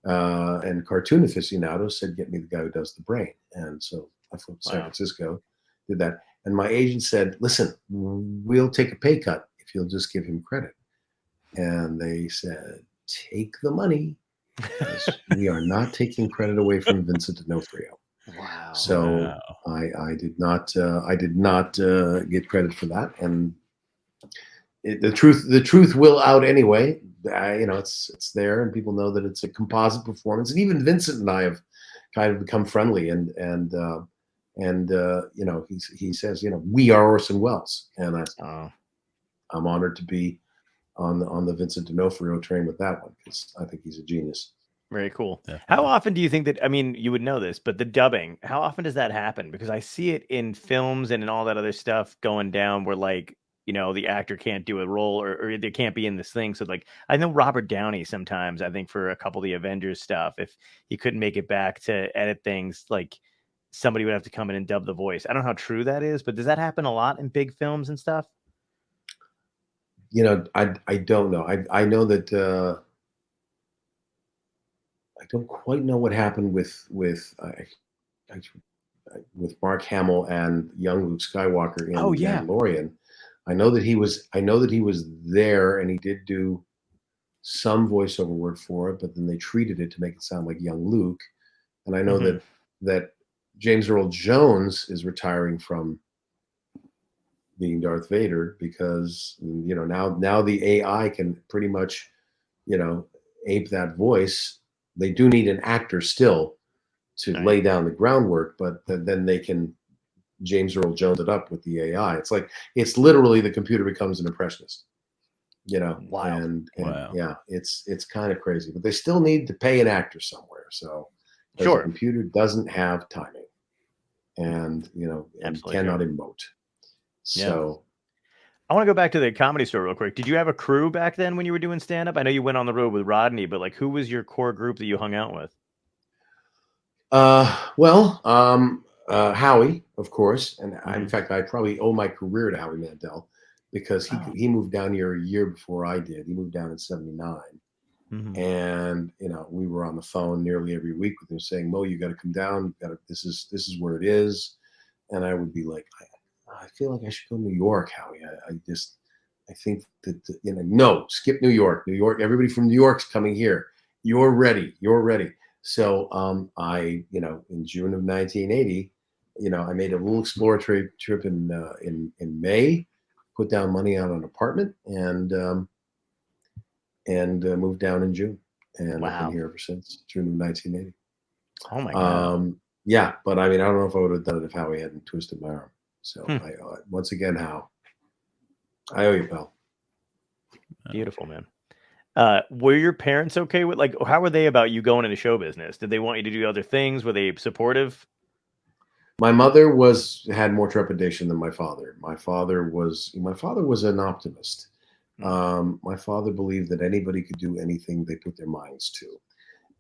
A: and cartoon aficionado, said, "Get me the guy who does the brain." And so I flew to San Francisco, did that, and my agent said, "Listen, we'll take a pay cut if you'll just give him credit." And they said, "Take the money, because we are not taking credit away from Vincent D'Onofrio."
E: Wow.
A: So I did not get credit for that, and the truth will out anyway. It's there, and people know that it's a composite performance, and even Vincent and I have kind of become friendly, and and he says, we are Orson Welles, and I'm honored to be on the Vincent D'Onofrio train with that one, because I think he's a genius.
E: Very cool.
B: Definitely.
E: How often do you think that, I mean, you would know this, but the dubbing, how often does that happen? Because I see it in films and in all that other stuff going down where, like, the actor can't do a role or they can't be in this thing. So, like, I know Robert Downey sometimes, I think for a couple of the Avengers stuff, if he couldn't make it back to edit things, like, somebody would have to come in and dub the voice. I don't know how true that is, but does that happen a lot in big films and stuff?
A: I don't know. I know that I don't quite know what happened with Mark Hamill and young Luke Skywalker in Mandalorian. I know that he was there, and he did do some voiceover work for it, but then they treated it to make it sound like young Luke. And I know that James Earl Jones is retiring from being Darth Vader because now the AI can pretty much ape that voice. They do need an actor still to lay down the groundwork, but then they can James Earl Jones it up with the AI. It's literally the computer becomes an impressionist.
E: Wow.
A: And yeah, it's kind of crazy, but they still need to pay an actor somewhere. So the computer doesn't have timing, and and cannot emote. So
E: I want to go back to the Comedy Store real quick. Did you have a crew back then when you were doing stand-up? I know you went on the road with Rodney, but, like, who was your core group that you hung out with?
A: Howie, of course, and in fact, I probably owe my career to Howie Mandel, because he moved down here a year before I did. He moved down in '79, and we were on the phone nearly every week with him, saying, "Mo, you got to come down. This is where it is," and I would be like, I feel like I should go to New York, Howie. I think that no, skip New York. New York, everybody from New York's coming here. You're ready. So in June of 1980, I made a little exploratory trip in May, put down money on an apartment, and moved down in June, and I've been here ever since June of 1980.
E: Oh my God.
A: Yeah, but I mean, I don't know if I would have done it if Howie hadn't twisted my arm. So once again, How, I owe you, pal.
E: Beautiful, man. Were your parents okay with, like, how were they about you going into show business? Did they want you to do other things? Were they supportive?
A: My mother had more trepidation than my father. My father was an optimist. My father believed that anybody could do anything they put their minds to.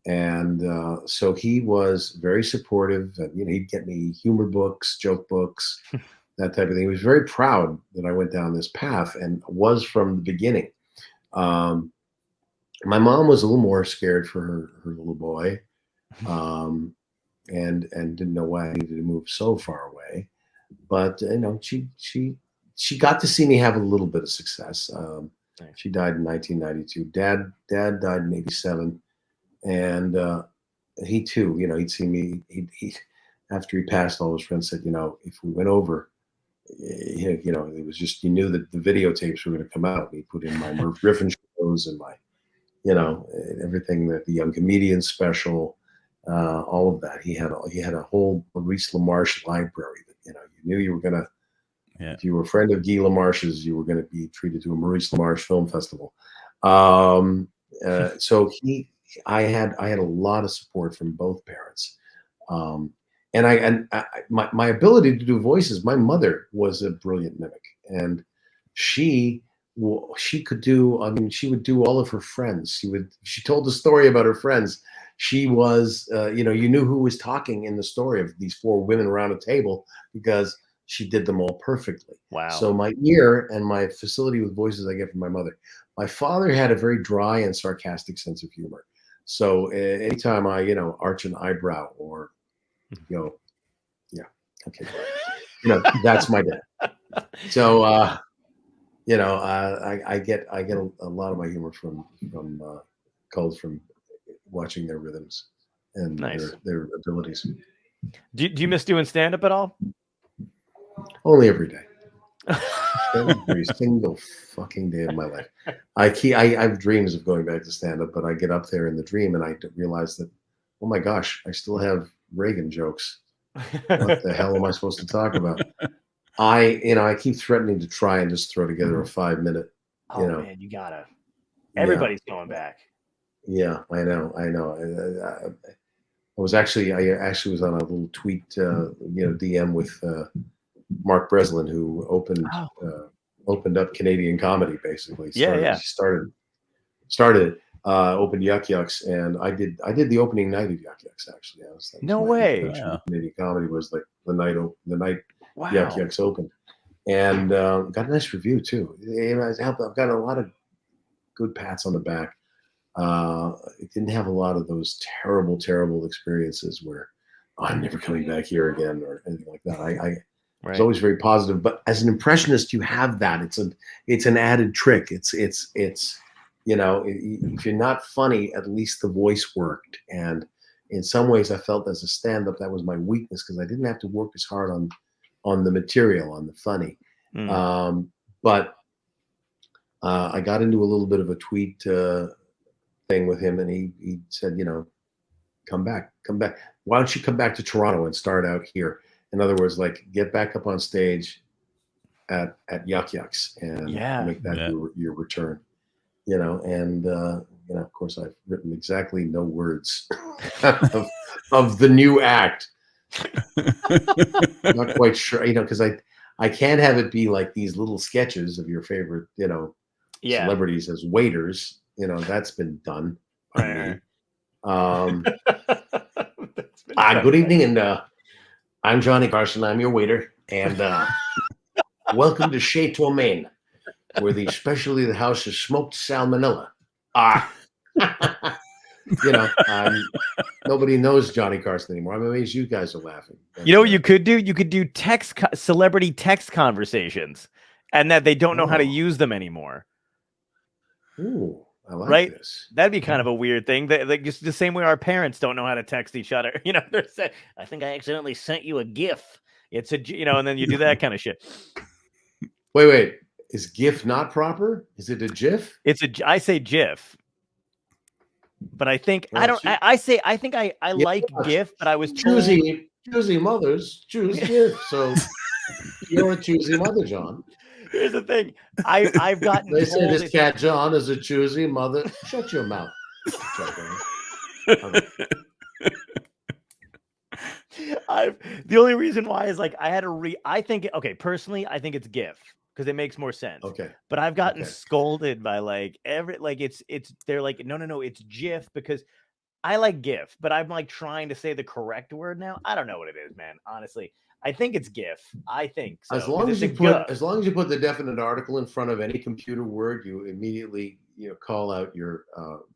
A: And so he was very supportive. He'd get me humor books, joke books, that type of thing. He was very proud that I went down this path, and was from the beginning. My mom was a little more scared for her little boy, and didn't know why I needed to move so far away. But she got to see me have a little bit of success. She died in 1992. Dad died in '87. And he too, he'd see me. He after he passed, all his friends said, if we went over, it was just, you knew that the videotapes were going to come out. He put in my Merv Griffin shows and my, everything, that the Young Comedian special, all of that. He had a whole Maurice LaMarche library that you knew you were gonna. Yeah. If you were a friend of Guy LaMarche's, you were going to be treated to a Maurice LaMarche film festival. So I had a lot of support from both parents, and my ability to do voices. My mother was a brilliant mimic, and she could do. I mean, she would do all of her friends. She told the story about her friends. She was, you knew who was talking in the story of these four women around a table because she did them all perfectly. Wow. So my ear and my facility with voices I get from my mother. My father had a very dry and sarcastic sense of humor. So anytime I, arch an eyebrow or, yeah, okay, that's my dad. So, I get a lot of my humor from cults, from watching their rhythms and their abilities.
E: Do you miss doing stand-up at all?
A: Only every day. Every single fucking day of my life. I have dreams of going back to stand-up, but I get up there in the dream and I realize that, oh my gosh, I still have Reagan jokes What the hell am I supposed to talk about? I keep threatening to try and just throw together a 5-minute.
E: Oh man, you gotta. Everybody's going back.
A: Yeah, I know. I was actually was on a little tweet, DM with Mark Breslin, who opened up Canadian comedy, basically. He started it. Opened YukYuks, and I did the opening night of YukYuks. Actually,
E: No way.
A: Canadian comedy was like the night
E: Wow.
A: YukYuks opened, and got a nice review too. I've got a lot of good pats on the back. It didn't have a lot of those terrible experiences where I'm never coming back here again or anything like that. I was always very positive, but as an impressionist, you have that. It's an added trick. It's if you're not funny, at least the voice worked. And in some ways, I felt as a stand-up that was my weakness because I didn't have to work as hard on the material, on the funny. But I got into a little bit of a tweet thing with him, and he said, come back. Why don't you come back to Toronto and start out here? In other words, like get back up on stage at YukYuks and make that your return. And of course, I've written exactly no words of the new act. I'm not quite sure, because I can't have it be like these little sketches of your favorite, celebrities as waiters. That's been done by me. Good evening, and I'm Johnny Carson. I'm your waiter, and welcome to Chateau Maine, where the specialty of the house is smoked salmonella. Nobody knows Johnny Carson anymore. I'm amazed you guys are laughing.
E: You know what you could do? You could do celebrity text conversations, and that they don't know how to use them anymore.
A: Ooh, I like this.
E: That'd be kind of a weird thing. Like just the same way our parents don't know how to text each other. They're saying, "I think I accidentally sent you a GIF." It's and then you do that kind of shit.
A: Wait. Is GIF not proper? Is it a GIF?
E: I say GIF. But I think I think I like GIF, but I was
A: choosy mothers choose GIF. So you're a choosy mother, John.
E: Here's the thing. I've gotten
A: they say this cat John is a choosy mother. Shut your mouth.
E: The only reason why is like I had to personally I think it's GIF. Because it makes more sense.
A: Okay.
E: But I've gotten scolded by they're like, no, it's GIF because I like GIF, but I'm like trying to say the correct word now. I don't know what it is, man. Honestly, I think it's GIF. I think so.
A: As long as you put the definite article in front of any computer word, you immediately call out your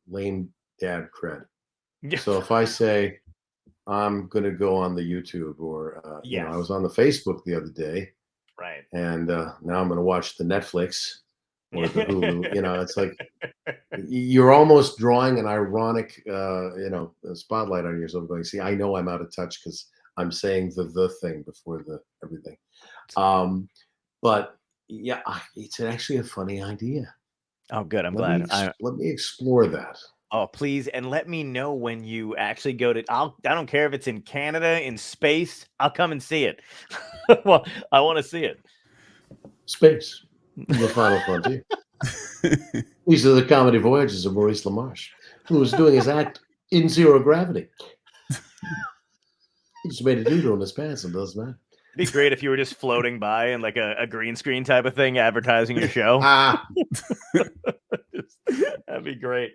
A: lame dad cred. So if I say I'm gonna go on the YouTube or I was on the Facebook the other day.
E: Right.
A: And now I'm going to watch the Netflix or the Hulu. It's like you're almost drawing an ironic, spotlight on yourself going, see, I know I'm out of touch because I'm saying the thing before the everything. But yeah, it's actually a funny idea.
E: Oh, good. I'm glad.
A: Let me explore that.
E: Oh, please. And let me know when you actually go to, I don't care if it's in Canada, in space, I'll come and see it. Well, I want to see it.
A: Space, the final frontier. These are the comedy voyages of Maurice LaMarche, who was doing his act in zero gravity. He just made a doodle in his pants and doesn't matter.
E: It'd be great if you were just floating by in like a green screen type of thing, advertising your show. That'd be great.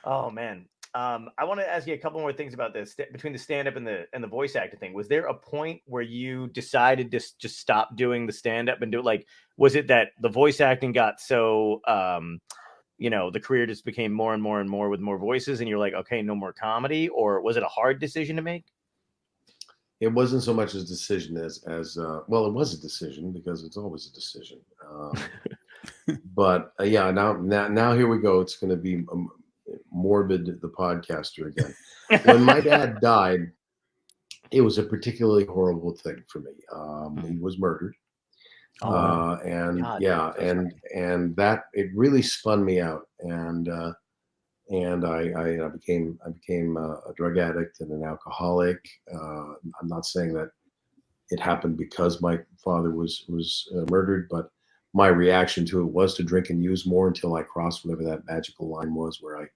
E: Oh man. I want to ask you a couple more things about this between the stand-up and the voice acting thing. Was there a point where you decided to just stop doing the stand-up and do it? Like, was it that the voice acting got so, the career just became more and more and more with more voices and you're like, okay, no more comedy? Or was it a hard decision to make?
A: It wasn't so much a decision as well, it was a decision because it's always a decision. But now here we go. It's going to be morbid, the podcaster again. When my dad died, it was a particularly horrible thing for me. He was murdered. And that it really spun me out. And and I became a drug addict and an alcoholic. I'm not saying that it happened because my father was murdered, but my reaction to it was to drink and use more until I crossed whatever that magical line was, where I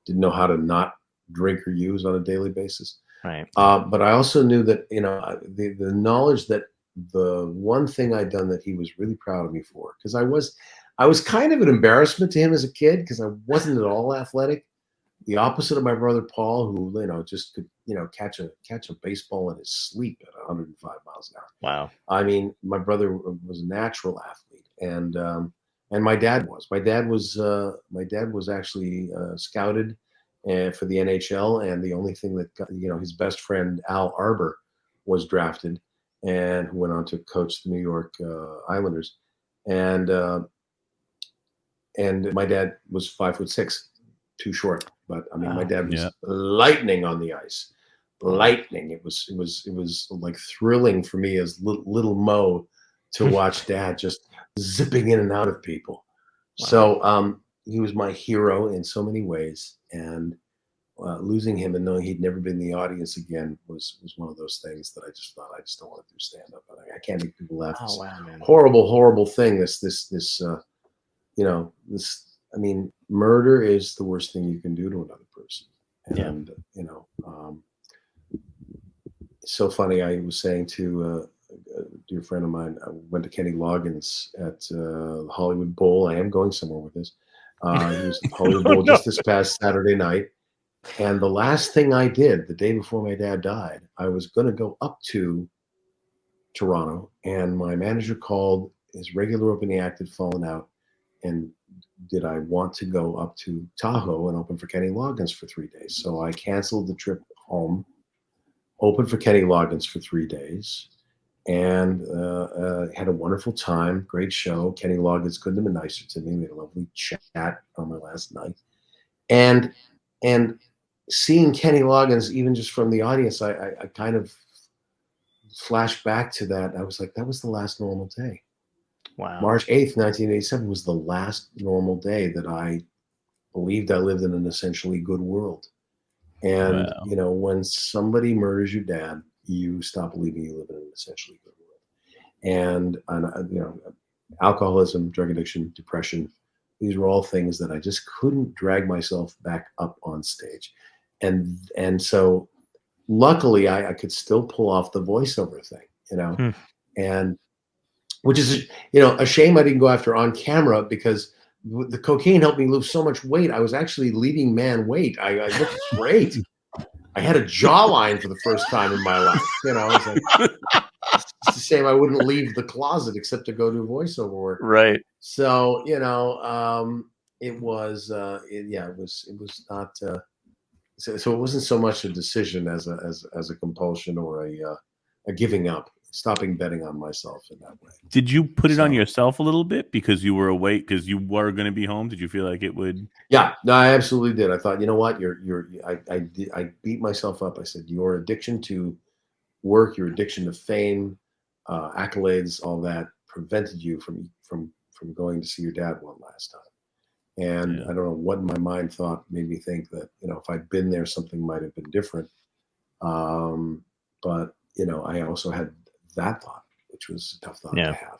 A: didn't know how to not drink or use on a daily basis.
E: Right.
A: But I also knew that, the knowledge that the one thing I'd done that he was really proud of me for, because I was kind of an embarrassment to him as a kid because I wasn't at all athletic. The opposite of my brother Paul, who just could catch a baseball in his sleep at 105 miles an hour.
E: Wow.
A: I mean, my brother was a natural athlete, and my dad was. My dad was actually scouted for the NHL, and the only thing that his best friend Al Arbor was drafted, and who went on to coach the New York Islanders, and my dad was 5'6", too short. But I mean, my dad was lightning on the ice, lightning. It was like thrilling for me as little Mo to watch Dad just zipping in and out of people. Wow. So he was my hero in so many ways, and losing him and knowing he'd never been in the audience again was one of those things that I just thought I just don't want to do stand up. I can't make people laugh.
E: Oh, wow, man.
A: Horrible thing. This I mean, murder is the worst thing you can do to another person. And, it's so funny. I was saying to a dear friend of mine, I went to Kenny Loggins at the Hollywood Bowl. I am going somewhere with this. He was at the Hollywood Bowl just this past Saturday night. And the last thing I did the day before my dad died, I was going to go up to Toronto, and my manager called. His regular opening act had fallen out, and did I want to go up to Tahoe and open for Kenny Loggins for 3 days? So I canceled the trip home, opened for Kenny Loggins for 3 days, and had a wonderful time. Great show. Kenny Loggins couldn't have been nicer to me. We had a lovely chat on my last night. And seeing Kenny Loggins, even just from the audience, I kind of flashed back to that. I was like, that was the last normal day.
E: Wow.
A: March 8th, 1987 was the last normal day that I believed I lived in an essentially good world. And, when somebody murders your dad, you stop believing you live in an essentially good world. And alcoholism, drug addiction, depression, these were all things that I just couldn't drag myself back up on stage. And so luckily I could still pull off the voiceover thing, and which is, a shame I didn't go after on camera, because the cocaine helped me lose so much weight. I was actually leading man weight. I looked great. I had a jawline for the first time in my life. It's like, it's a shame I wouldn't leave the closet except to go do voiceover work.
E: Right.
A: So, it was not. So it wasn't so much a decision as a compulsion or a giving up. Stopping betting on myself in that way.
B: Did you put it on yourself a little bit because you were awake, because you were going to be home? Did you feel like it would?
A: Yeah, no, I absolutely did. I thought, you know what, I beat myself up. I said, your addiction to work, your addiction to fame, accolades, all that prevented you from going to see your dad one last time. And I don't know what in my mind thought made me think that, if I'd been there, something might have been different. But, I also had that thought, which was a tough thought to have.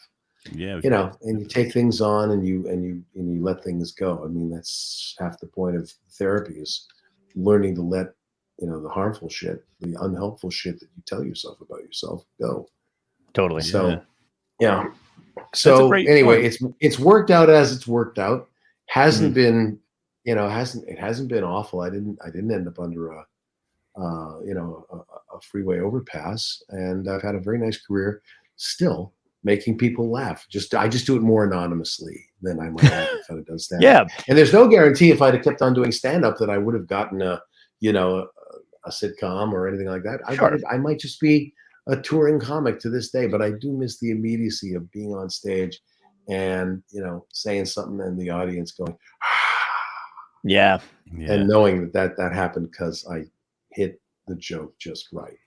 B: Yeah.
A: And you take things on and you let things go. I mean, that's half the point of therapy, is learning to let, the harmful shit, the unhelpful shit that you tell yourself about yourself go.
E: Totally.
A: So, So anyway, it's worked out as it's worked out. Hasn't been, it hasn't been awful. I didn't end up under a freeway overpass, and I've had a very nice career still making people laugh. I just do it more anonymously than I might have if I'd have done stand-up. And there's no guarantee if I'd have kept on doing stand-up that I would have gotten a sitcom or anything like that. I might just be a touring comic to this day, but I do miss the immediacy of being on stage and, saying something and the audience going, and knowing that happened because I hit the joke just right.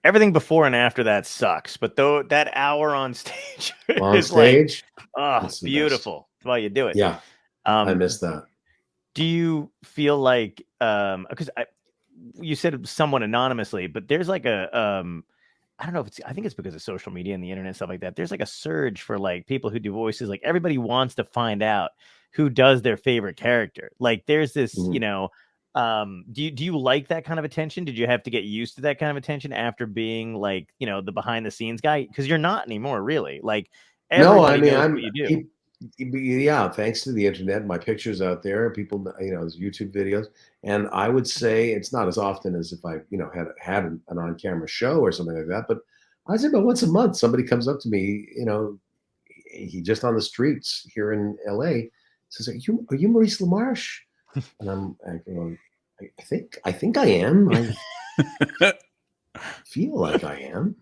E: Everything before and after that sucks, but though that hour on stage
A: is like,
E: beautiful. That's why you do it.
A: I miss that.
E: Do you feel like because you said it somewhat anonymously, but there's like a I don't know if it's, I think it's because of social media and the internet and stuff like that. There's like a surge for like people who do voices. Like everybody wants to find out who does their favorite character. Like there's this, you know, do you like that kind of attention? Did you have to get used to that kind of attention after being like, you know, the behind the scenes guy? Because you're not anymore, really. Like everybody knows what you do.
A: Yeah, thanks to the internet, my picture's out there. People, you know, there's YouTube videos, and I would say it's not as often as if I, you know, had an on-camera show or something like that. But I'd say about once a month, somebody comes up to me, you know, he just on the streets here in LA, says, "Are you Maurice LaMarche?" And I'm going, I think I am. I feel like I am.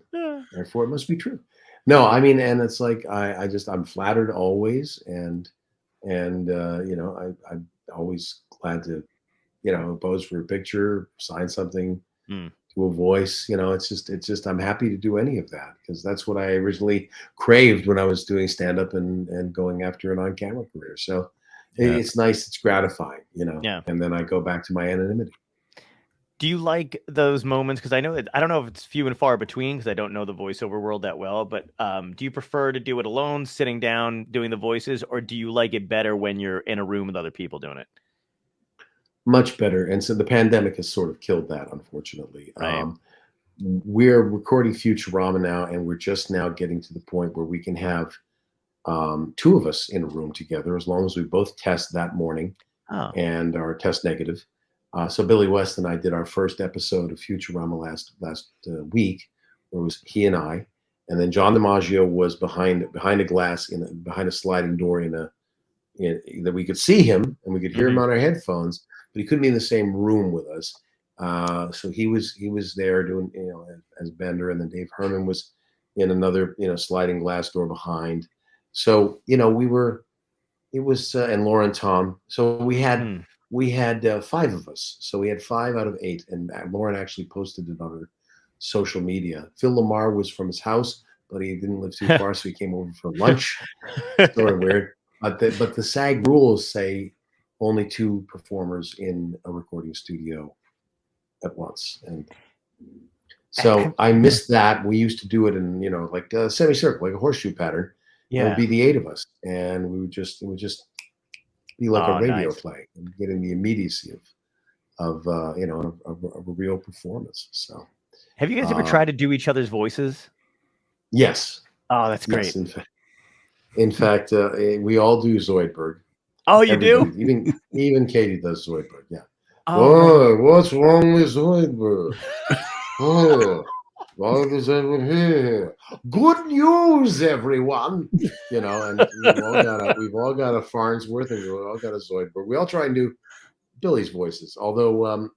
A: Therefore, it must be true. No, I mean, and it's like I'm flattered always, and you know, I'm always glad to, you know, pose for a picture, sign something, to a voice. You know, it's just I'm happy to do any of that because that's what I originally craved when I was doing stand up and going after an on camera career. So it's nice, it's gratifying, you know.
E: Yeah.
A: And then I go back to my anonymity.
E: Do you like those moments? Because I know that I don't know if it's few and far between because I don't know the voiceover world that well. But do you prefer to do it alone, sitting down, doing the voices, or do you like it better when you're in a room with other people doing it?
A: Much better. And so the pandemic has sort of killed that, unfortunately.
E: Right.
A: We're recording Futurama now, and we're just now getting to the point where we can have two of us in a room together as long as we both test that morning and are test negative. So Billy West and I did our first episode of Futurama last week, where it was he and I, and then John DiMaggio was behind a glass behind a sliding door that we could see him and we could hear him on our headphones, but he couldn't be in the same room with us. So he was there doing, you know, as Bender, and then Dave Herman was in another, you know, sliding glass door behind. So, you know, and Lauren Tom. So we had 5 of us. So we had 5 out of 8. And Lauren actually posted it on her social media. Phil LaMarche was from his house, but he didn't live too far. So he came over for lunch. Sort of weird. But the SAG rules say only 2 performers in a recording studio at once. And so I missed that. We used to do it in, you know, like a semicircle, like a horseshoe pattern. Yeah. It would be the 8 of us. And it would just be like a radio play and getting the immediacy of you know, of a real performance. So
E: have you guys ever tried to do each other's voices?
A: Yes.
E: Oh, that's great.
A: Yes, in fact, we all do Zoidberg.
E: Oh, you do?
A: Even Katie does Zoidberg. Yeah.
E: Oh,
A: what's wrong with Zoidberg? Why does everyone here? Good news, everyone. You know, and we've all got a Farnsworth, and we've all got a Zoidberg. We all try and do Billy's voices, although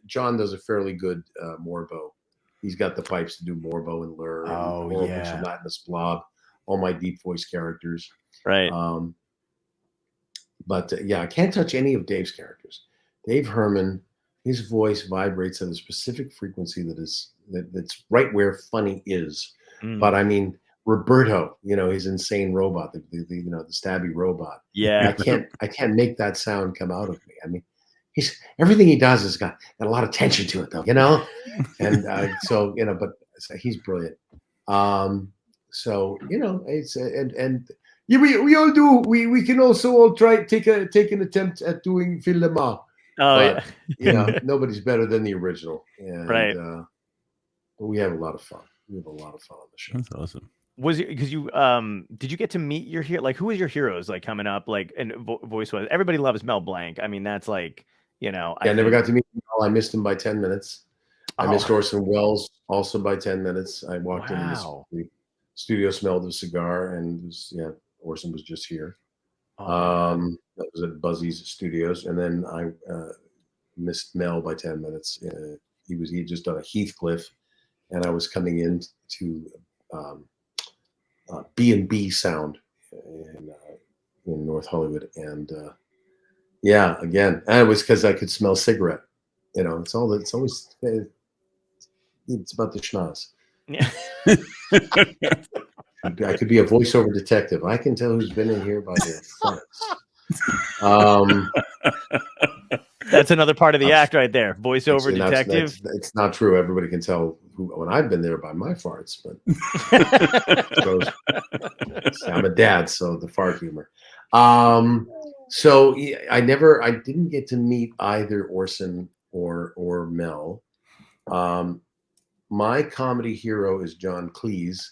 A: John does a fairly good Morbo. He's got the pipes to do Morbo and Lur, and Gelatinous Blob, all my deep voice characters.
E: Right.
A: But I can't touch any of Dave's characters. Dave Herman, his voice vibrates at a specific frequency that's right where funny is. But I mean, Roberto, you know, his insane robot, the you know, the stabby robot.
E: Yeah.
A: I can't make that sound come out of me. I mean, everything he does has got a lot of tension to it, though, you know. And so, you know, but he's brilliant. So, you know, it's and yeah, we all do. We can also all take an attempt at doing Futurama. But, you know, nobody's better than the original. And,
E: right.
A: But we have a lot of fun. We have a lot of fun on the show.
B: That's awesome.
E: Was it because you did you get to meet your hero? Like, who was your heroes like coming up? Like, and voice was everybody loves Mel Blanc. I mean, that's like, you know,
A: I never got to meet him. I missed him by 10 minutes. I missed Orson Welles also by 10 minutes. I walked in the studio, smelled a cigar, and Orson was just here. That was at Buzzy's Studios, and then I missed Mel by 10 minutes. He had just done a Heathcliff, and I was coming in to B&B Sound in North Hollywood, and again, and it was because I could smell cigarette. You know, it's always it's about the schnoz.
E: Yeah.
A: I could be a voiceover detective. I can tell who's been in here by their farts.
E: That's another part of the act right there. Voiceover
A: Actually,
E: detective.
A: It's not true. Everybody can tell when I've been there by my farts, but I'm a dad, so the fart humor. So I didn't get to meet either Orson or Mel. My comedy hero is John Cleese,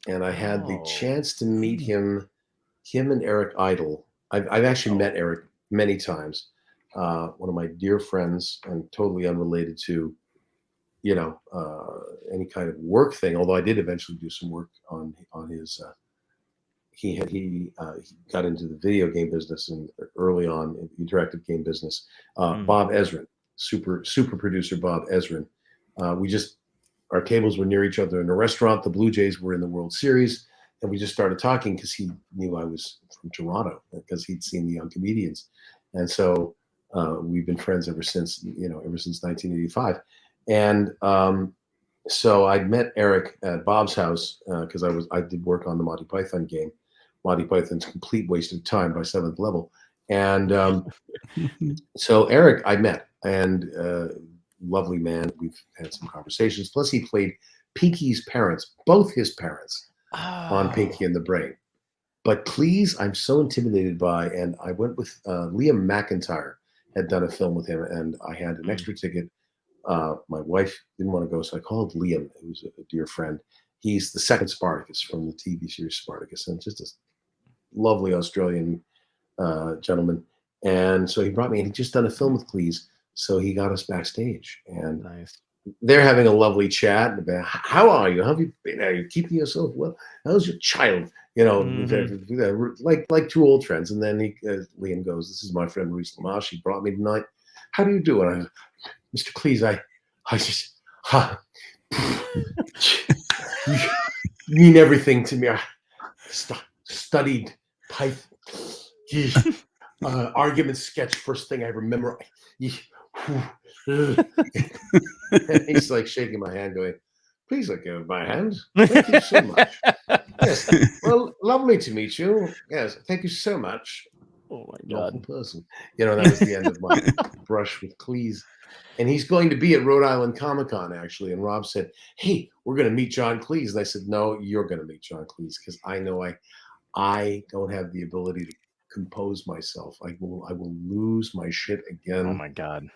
A: and I had the chance to meet him and Eric Idle. I've actually met Eric many times. One of my dear friends, and totally unrelated to, any kind of work thing. Although I did eventually do some work on his. He got into the video game business and early on in the interactive game business. Bob Ezrin, super producer Bob Ezrin. Our tables were near each other in a restaurant. The Blue Jays were in the World Series, and we just started talking because he knew I was from Toronto because he'd seen the Young Comedians, and so we've been friends ever since 1985. And so I met Eric at Bob's house because I did work on the Monty Python game, Monty Python's Complete Waste of Time by Seventh Level, and so Eric I met, and lovely man. We've had some conversations. Plus, he played Pinky's parents, both his parents, on Pinky and the Brain. But Cleese, I'm so intimidated by, and I went with Liam McIntyre had done a film with him, and I had an extra ticket. My wife didn't want to go, so I called Liam, who's a dear friend. He's the second Spartacus from the TV series Spartacus, and just a lovely Australian gentleman. And so he brought me, and he'd just done a film with Cleese, so he got us backstage. And they're having a lovely chat about how are you? How have you been? Are you keeping yourself well? How's your child? Like two old friends. And then Liam goes, "This is my friend Maurice LaMarche. He brought me tonight. How do you do?" And I go, "Mr. Cleese, I just you mean everything to me. I studied Python, argument sketch. First thing I remember." He's like shaking my hand, going, "Please let go of my hand. Thank you so much." Yes. Well, lovely to meet you. Yes, thank you so much.
E: Oh my God.
A: Awful person. That was the end of my brush with Cleese. And he's going to be at Rhode Island Comic Con, actually. And Rob said, "Hey, we're going to meet John Cleese." And I said, "No, you're going to meet John Cleese, because I know I don't have the ability to compose myself. I will lose my shit again."
E: Oh my God.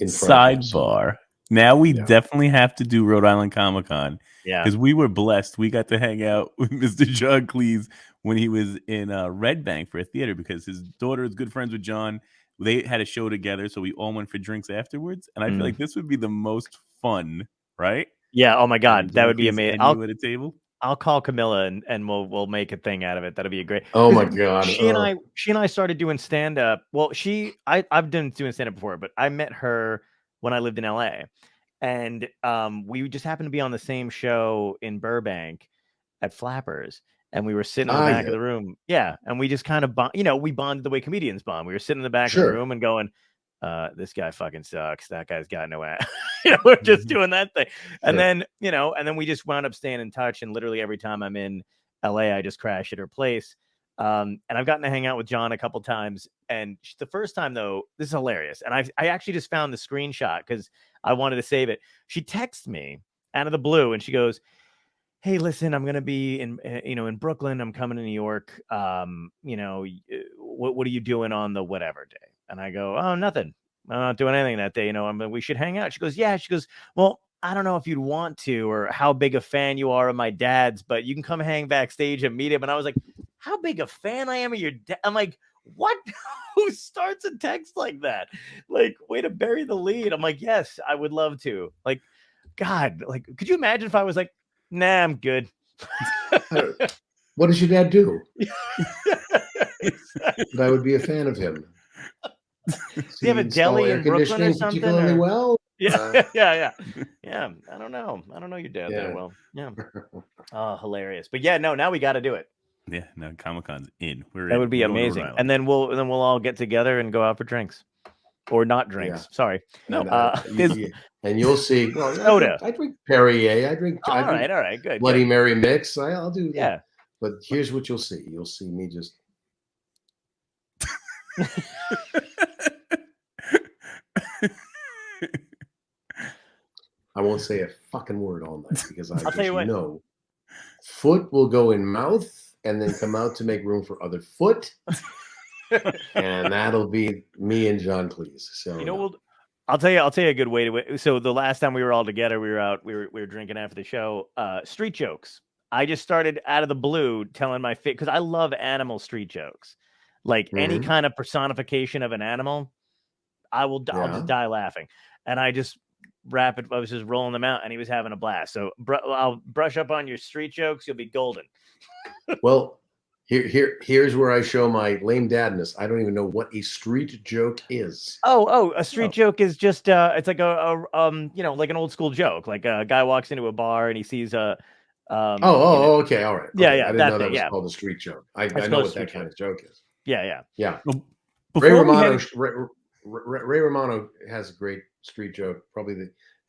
B: Sidebar. Now we definitely have to do Rhode Island Comic Con.
E: Yeah.
B: Because we were blessed. We got to hang out with Mr. John Cleese when he was in Red Bank for a theater, because his daughter is good friends with John. They had a show together, so we all went for drinks afterwards. And I feel like this would be the most fun, right?
E: Yeah. Oh my God, that would be amazing.
B: At a table.
E: I'll call Camilla and we'll make a thing out of it. That'll be a great.
A: Oh my God.
E: She and I started doing stand up. Well, I've done doing stand up before, but I met her when I lived in LA, and we just happened to be on the same show in Burbank at Flappers, and we were sitting in the back of the room. Yeah, and we just kind of we bonded the way comedians bond. We were sitting in the back of the room and going, "This guy fucking sucks. That guy's got no ass." We're just doing that thing. And then, and then we just wound up staying in touch. And literally every time I'm in LA, I just crash at her place. And I've gotten to hang out with John a couple times. And the first time, though, this is hilarious. And I actually just found the screenshot because I wanted to save it. She texts me out of the blue and she goes, "Hey, listen, I'm going to be in Brooklyn. I'm coming to New York. What are you doing on the whatever day?" And I go, "Oh, nothing. I'm not doing anything that day. We should hang out." She goes, "Yeah." She goes, "Well, I don't know if you'd want to or how big a fan you are of my dad's, but you can come hang backstage and meet him." And I was like, how big a fan I am of your dad? I'm like, what? Who starts a text like that? Like, way to bury the lead. I'm like, yes, I would love to. Like, God, like, could you imagine if I was like, "Nah, I'm good."
A: What does your dad do? That I would be a fan of him.
E: Do you have a deli in Brooklyn or something?
A: Particularly well?
E: Yeah. I don't know. I don't know your dad that well. Yeah. Oh, hilarious. But yeah, no, now we got to do it.
B: Yeah, no, Comic-Con's in.
E: That would be amazing. And then we'll all get together and go out for drinks. Or not drinks. Yeah. Sorry.
A: No. And you'll see. Well,
E: soda.
A: I drink Perrier. I drink.
E: All right, good.
A: Bloody Mary mix. I'll do that.
E: Yeah.
A: But here's what you'll see. You'll see me just I won't say a fucking word all night because I
E: I'll tell
A: just
E: you what.
A: know foot will go in mouth and then come out to make room for other foot. And that'll be me and John Cleese. So
E: You know, I'll tell you a good way to. So the last time we were all together, we were drinking after the show. Street jokes. I just started out of the blue telling my because I love animal street jokes, like any kind of personification of an animal. I'll just die laughing, and I just I was just rolling them out, and he was having a blast. So I'll brush up on your street jokes. You'll be golden.
A: Well, here's where I show my lame dadness. I don't even know what a street joke is.
E: A street joke is just it's like like an old school joke. Like a guy walks into a bar and he sees a
A: okay, all right.
E: Yeah,
A: okay.
E: yeah,
A: I didn't know that was called a street joke. I know what that kind of joke is.
E: Yeah.
B: Well,
A: Ray Romano has a great street joke. Probably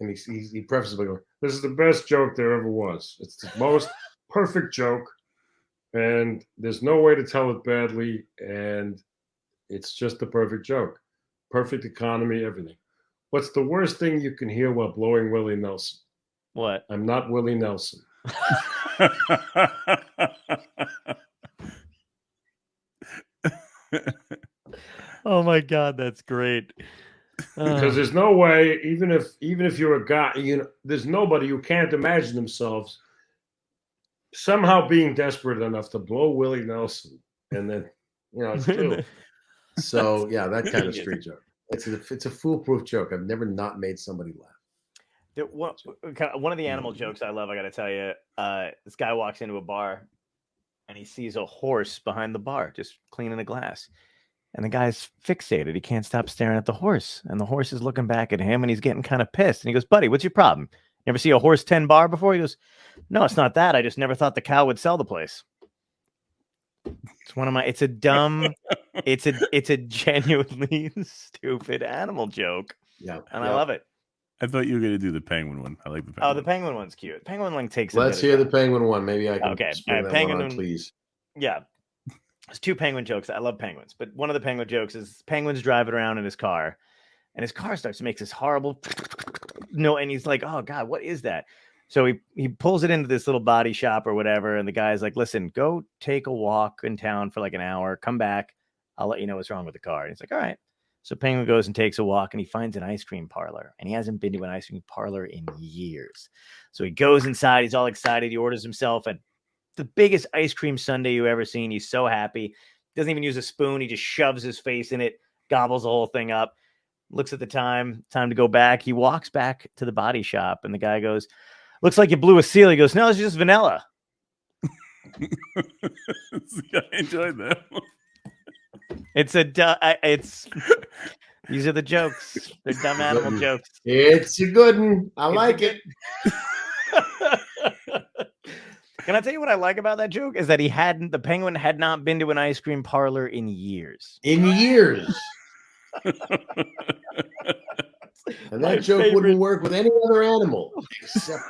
A: and he prefaces by going, "This is the best joke there ever was. It's the most perfect joke, and there's no way to tell it badly, and it's just the perfect joke. Perfect economy, everything. What's the worst thing you can hear while blowing Willie Nelson?
E: What?
A: I'm not Willie Nelson."
E: Oh my God, that's great.
A: Because there's no way, even if you're a guy, there's nobody who can't imagine themselves somehow being desperate enough to blow Willie Nelson, and then it's true. So yeah, that kind of street joke. It's a foolproof joke. I've never not made somebody laugh.
E: One of the animal jokes I love, I got to tell you, this guy walks into a bar and he sees a horse behind the bar just cleaning the glass. And the guy's fixated. He can't stop staring at the horse. And the horse is looking back at him and he's getting kind of pissed. And he goes, "Buddy, what's your problem? You ever see a horse 10 bar before?" He goes, "No, it's not that. I just never thought the cow would sell the place." It's one of my, it's a genuinely stupid animal joke.
A: Yeah.
E: And I love it.
B: I thought you were going to do the penguin one. I like the penguin.
E: Oh, the penguin one's cute. Penguin one takes
A: Let's hear the penguin one. Maybe I can spring that one on, please.
E: Yeah. There's two penguin jokes. I love penguins. But one of the penguin jokes is penguin's driving around in his car. And his car starts to make this horrible and he's like, "Oh God, what is that?" So he pulls it into this little body shop or whatever. And the guy's like, "Listen, go take a walk in town for like an hour. Come back. I'll let you know what's wrong with the car." And he's like, "All right." So Penguin goes and takes a walk and he finds an ice cream parlor. And he hasn't been to an ice cream parlor in years. So he goes inside. He's all excited. He orders himself the biggest ice cream sundae you ever seen. He's so happy. Doesn't even use a spoon. He just shoves his face in it, gobbles the whole thing up, looks at the time to go back. He walks back to the body shop and the guy goes, "Looks like you blew a seal." He goes, "No, it's just vanilla."
B: I enjoyed that one.
E: These are the jokes. They're dumb animal jokes.
A: It's a good one. I like it.
E: Can I tell you what I like about that joke? Is that the penguin had not been to an ice cream parlor in years.
A: In years. And that joke wouldn't work with any other animal except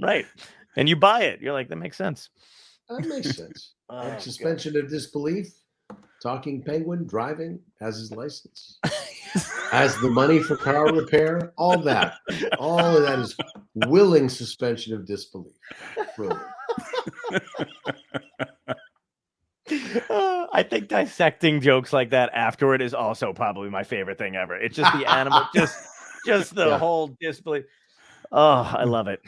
E: right. And you buy it. You're like, that makes sense.
A: That makes sense. Suspension of disbelief. Talking penguin, driving, has his license, has the money for car repair, all that. All of that is willing suspension of disbelief. Brilliant.
E: I think dissecting jokes like that afterward is also probably my favorite thing ever. It's just the animal, just the whole disbelief. Oh, I love it.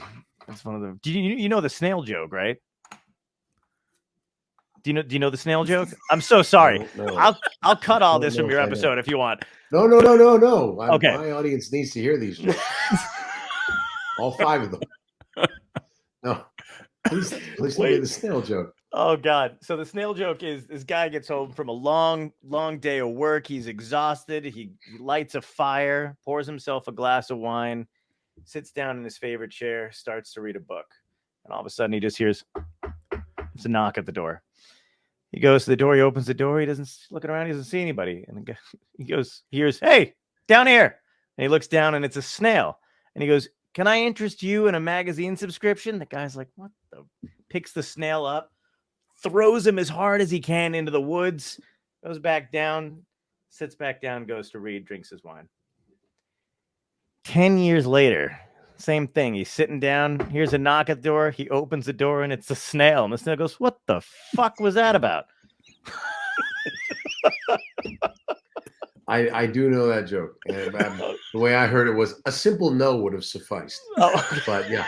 E: It's one of the. Do you know the snail joke, right? Do you know the snail joke? I'm so sorry. No. I'll cut all this from your episode if you want.
A: No.
E: Okay.
A: My audience needs to hear these jokes. All 5 of them. No. Please tell me the snail joke.
E: Oh God. So the snail joke is this guy gets home from a long day of work. He's exhausted. He lights a fire, pours himself a glass of wine, sits down in his favorite chair, starts to read a book. And all of a sudden he just hears it's a knock at the door. He goes to the door. He opens the door. He doesn't looking around. He doesn't see anybody. And he hears, "Hey, down here." And he looks down and it's a snail. And he goes, "Can I interest you in a magazine subscription?" The guy's like, "What the?" Picks the snail up, throws him as hard as he can into the woods, goes back down, sits back down, goes to read, drinks his wine. 10 years later, same thing. He's sitting down. Here's a knock at the door. He opens the door, and it's a snail. And the snail goes, "What the fuck was that about?"
A: I do know that joke. And the way I heard it was a simple no would have sufficed.
E: Oh.
A: But yeah.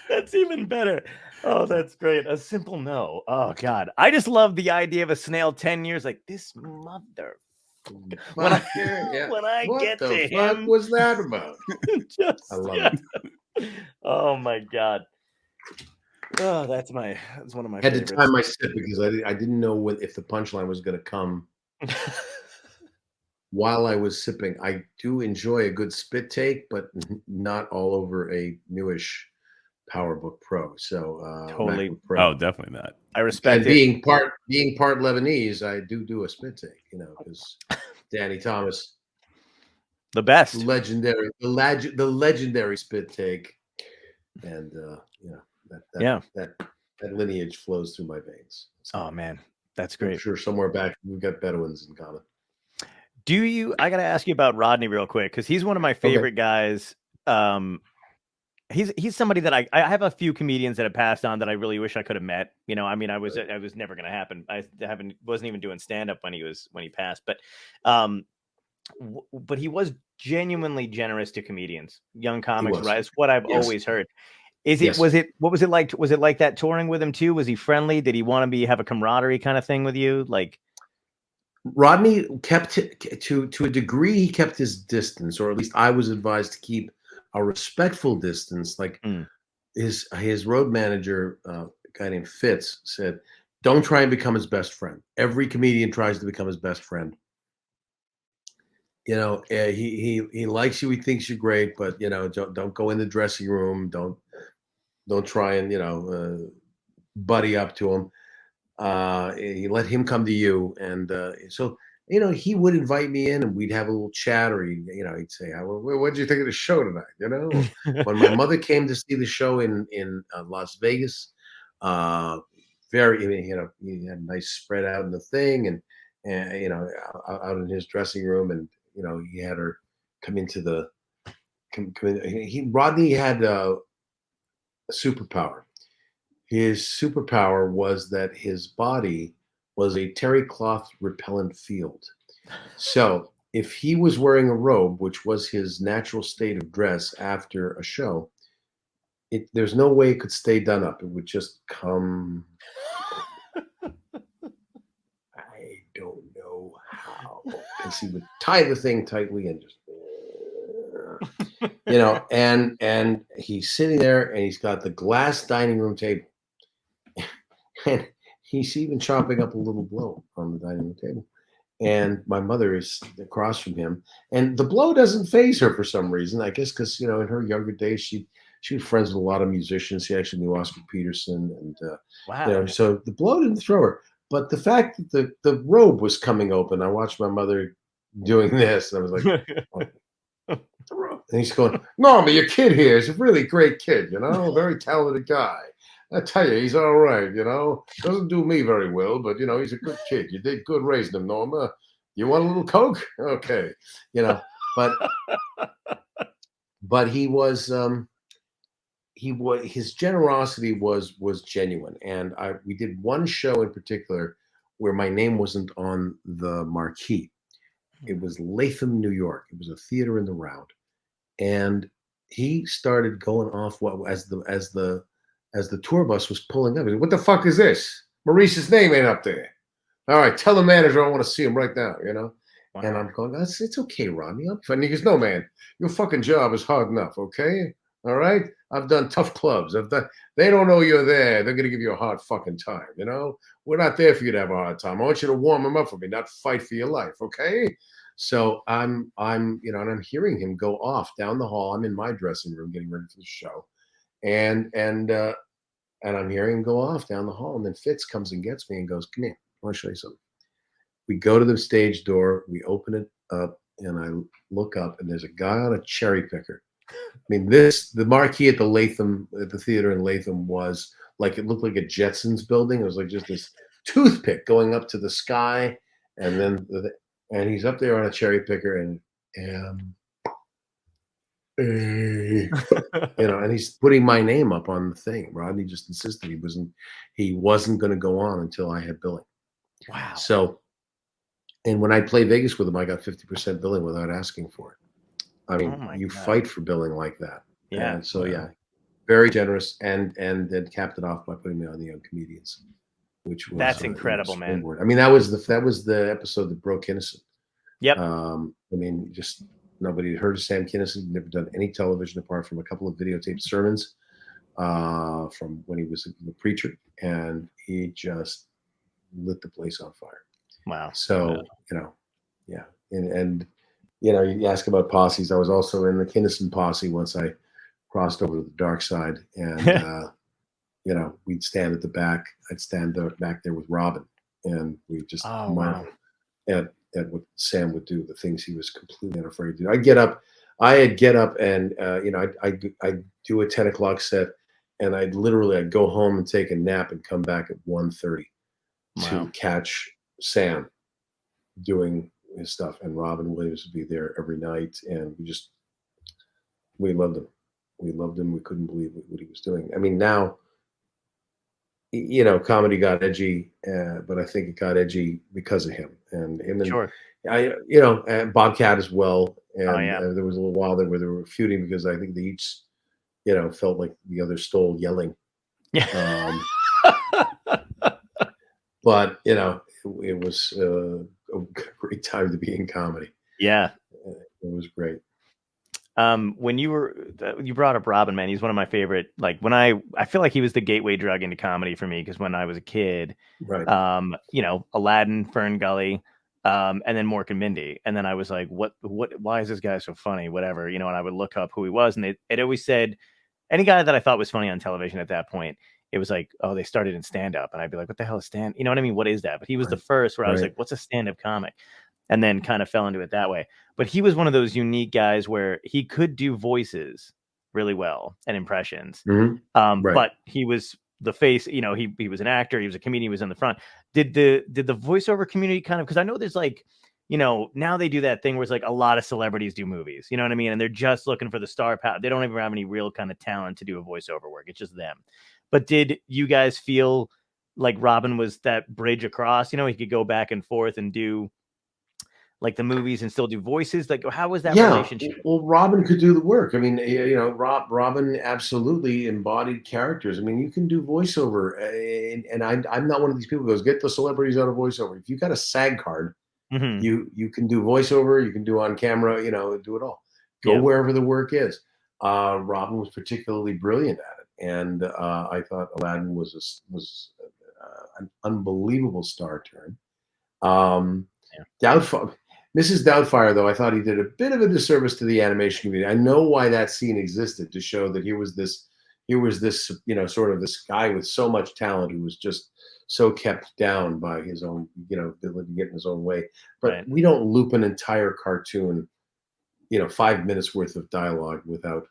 E: That's even better. Oh, that's great. A simple no. Oh God. I just love the idea of a snail 10 years like this mother. When I
A: what
E: get
A: the
E: to
A: fuck
E: him,
A: was that about?
E: just,
A: I love it.
E: Oh my God. Oh, that's one of my
A: I had
E: favorites.
A: to time my sip because I didn't know if the punchline was going to come while I was sipping. I do enjoy a good spit take, but not all over a newish PowerBook Pro. So
E: Totally.
A: MacBook Pro.
B: Oh, definitely not.
E: I respect
A: And
E: it.
A: being part Lebanese, I do a spit take, because Danny Thomas,
E: The best.
A: the legendary spit take, and that lineage flows through my veins. So
E: Oh man, that's
A: I'm
E: great.
A: sure somewhere back we've got Bedouins in common.
E: I got to ask you about Rodney real quick because he's one of my favorite guys. He's somebody that I have a few comedians that have passed on that I really wish I could have met. I mean, I was never going to happen. I wasn't even doing stand up when he passed, but he was genuinely generous to comedians, young comics, right? It's what I've always heard. What was it like? Was it like that touring with him too? Was he friendly? Did he want to have a camaraderie kind of thing with you? Like
A: Rodney kept to a degree, he kept his distance, or at least I was advised to keep a respectful distance. Like his road manager, a guy named Fitz, said, "Don't try and become his best friend. Every comedian tries to become his best friend. He likes you. He thinks you're great, but don't go in the dressing room. Don't try and buddy up to him. You let him come to you." And so he would invite me in, and we'd have a little chat, or he'd say, "What did you think of the show tonight?" When my mother came to see the show in Las Vegas, he had a nice spread out in the thing, and out in his dressing room, and he had her come into the. Rodney had a superpower. His superpower was that his body was a terry cloth repellent field. So if he was wearing a robe, which was his natural state of dress after a show, there's no way it could stay done up. It would just come. I don't know how. Because he would tie the thing tightly and just. And he's sitting there, and he's got the glass dining room table. And he's even chopping up a little blow on the dining room table. And my mother is across from him. And the blow doesn't faze her for some reason. I guess because, in her younger days, she was friends with a lot of musicians. She actually knew Oscar Peterson. And,
E: wow.
A: So the blow didn't throw her. But the fact that the robe was coming open, I watched my mother doing this. And I was like, oh. And he's going, "No, but your kid here is a really great kid, very talented guy. I tell you, he's all right, Doesn't do me very well, but, he's a good kid. You did good raising him, Norma. You want a little Coke? Okay." But he was, his generosity was genuine. And we did one show in particular where my name wasn't on the marquee. It was Latham, New York. It was a theater in the Round. And he started going off as the tour bus was pulling up. He said, "What the fuck is this? Maurice's name ain't up there. All right, tell the manager I want to see him right now." Wow. And I'm going, "It's okay, Rodney." And he goes, "No, man, your fucking job is hard enough, okay? All right? I've done tough clubs. They don't know you're there. They're gonna give you a hard fucking time, We're not there for you to have a hard time. I want you to warm them up for me, not fight for your life, okay?" So I'm and I'm hearing him go off down the hall. I'm in my dressing room getting ready for the show. And I'm hearing him go off down the hall. And then Fitz comes and gets me and goes, "Come here, I want to show you something." We go to the stage door, we open it up, and I look up, and there's a guy on a cherry picker. I mean, the marquee at the theater in Latham was like it looked like a Jetsons building. It was like just this toothpick going up to the sky, and then and he's up there on a cherry picker, and and he's putting my name up on the thing. Rodney just insisted he wasn't going to go on until I had billing.
E: Wow.
A: So, and when I play Vegas with him, I got 50% billing without asking for it. I mean, you fight for billing like that.
E: Yeah.
A: And so very generous, and then capped it off by putting me on the Young Comedians, which was
E: that's incredible, man.
A: I mean, that was the episode that broke Kinnison.
E: Yep.
A: I mean, just nobody had heard of Sam Kinison. Never done any television apart from a couple of videotaped sermons from when he was the preacher, and he just lit the place on fire.
E: Wow.
A: So and you ask about posses. I was also in the Kinnison posse once I crossed over to the dark side, and we'd stand at the back. I'd stand back there with Robin, and we just marvel at what Sam would do, the things he was completely unafraid to do. I'd get up, and I'd do a 10 o'clock set, and I'd go home and take a nap and come back at 1:30 to catch Sam doing his stuff, and Robin Williams would be there every night, and we loved him. We loved him. We couldn't believe what he was doing. I mean, now, comedy got edgy, but I think it got edgy because of him, and
E: Sure.
A: and Bobcat as well. And there was a little while there where they were feuding because I think they each, felt like the other stole yelling.
E: Yeah.
A: But it was a great time to be in comedy.
E: Yeah,
A: it was great.
E: When you brought up Robin, man, he's one of my favorite. Like when I feel like he was the gateway drug into comedy for me, because when I was a kid,
A: right,
E: Aladdin, Fern Gully, and then Mork and Mindy, and then I was like, what? Why is this guy so funny? Whatever, and I would look up who he was, and it always said any guy that I thought was funny on television at that point. It was like, oh, they started in stand-up, and I'd be like, what the hell is stand? You know what I mean? What is that? But he was the first where I was like, what's a stand-up comic? And then kind of fell into it that way. But he was one of those unique guys where he could do voices really well and impressions. But he was the face, he was an actor, he was a comedian, he was in the front. Did the voiceover community kind of, because I know there's like, now they do that thing where it's like a lot of celebrities do movies, you know what I mean? And they're just looking for the star power. They don't even have any real kind of talent to do a voiceover work. It's just them. But did you guys feel like Robin was that bridge across? He could go back and forth and do like the movies and still do voices. Like, how was that relationship?
A: Well, Robin could do the work. I mean, Robin absolutely embodied characters. I mean, you can do voiceover, and I'm not one of these people who goes, get the celebrities out of voiceover. If you got a SAG card, you can do voiceover, you can do on camera, do it all. Go wherever the work is. Robin was particularly brilliant at it. And I thought Aladdin was an unbelievable star turn. Mrs. Doubtfire, though, I thought he did a bit of a disservice to the animation community. I know why that scene existed, to show that here was this, sort of this guy with so much talent who was just so kept down by his own, ability to get in his own way. But we don't loop an entire cartoon, 5 minutes worth of dialogue without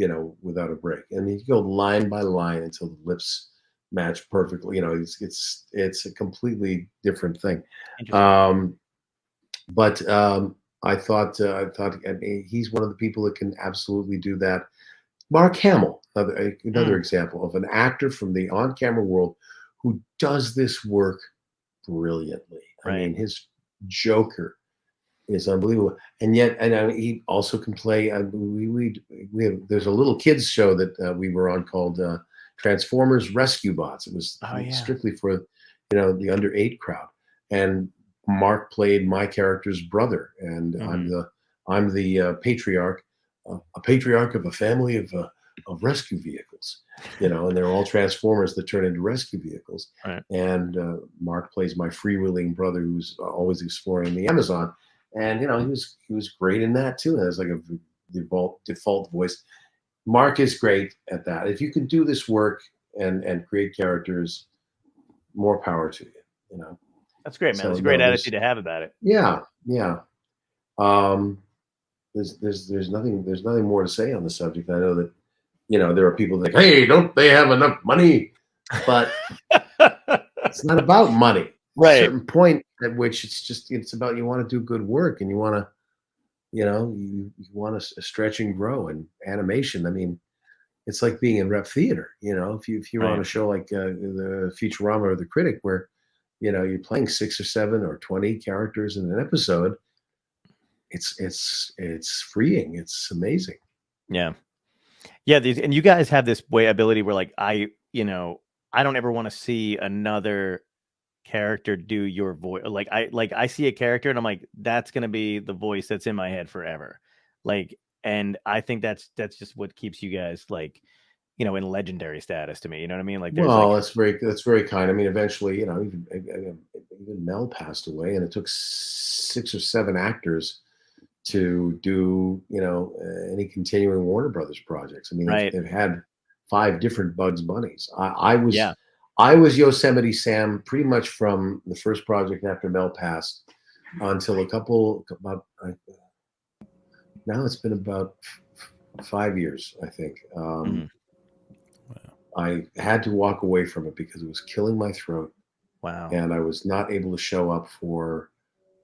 A: a break. I mean, you go line by line until the lips match perfectly. It's a completely different thing. But I thought he's one of the people that can absolutely do that. Mark Hamill, another example of an actor from the on-camera world who does this work brilliantly. I mean, his Joker is unbelievable, and yet, he also can play. There's a little kids show that we were on called Transformers Rescue Bots. It was strictly for the under 8 crowd, and Mark played my character's brother, and I'm the patriarch, a patriarch of a family of rescue vehicles, and they're all Transformers that turn into rescue vehicles. And Mark plays my freewheeling brother who's always exploring the Amazon. And he was great in that too. It was like a default voice. Mark is great at that. If you can do this work and create characters, more power to you.
E: That's great, man. It's a great attitude to have about it.
A: Yeah. There's nothing more to say on the subject. I know that there are people that think, hey, don't they have enough money? But it's not about money.
E: Right.
A: At a certain point at which it's about you want to do good work and you want to, you want to stretch and grow. And animation, I mean, it's like being in rep theater. If you're on a show like the Futurama or The Critic, where you're playing 6 or 7 or 20 characters in an episode, it's freeing. It's amazing.
E: Yeah. And you guys have this ability where like I don't ever want to see another character do your voice. Like I see a character and I'm like, that's gonna be the voice that's in my head forever. Like, and I think that's just what keeps you guys like, in legendary status to me. You know what I mean? Like,
A: that's very kind. I mean, eventually, even Mel passed away, and it took 6 or 7 actors to do any continuing Warner Brothers projects. I mean, they've had 5 different Bugs Bunnies. I was Yosemite Sam pretty much from the first project after Mel passed until now it's been about 5 years, I think. I had to walk away from it because it was killing my throat.
E: Wow.
A: And I was not able to show up for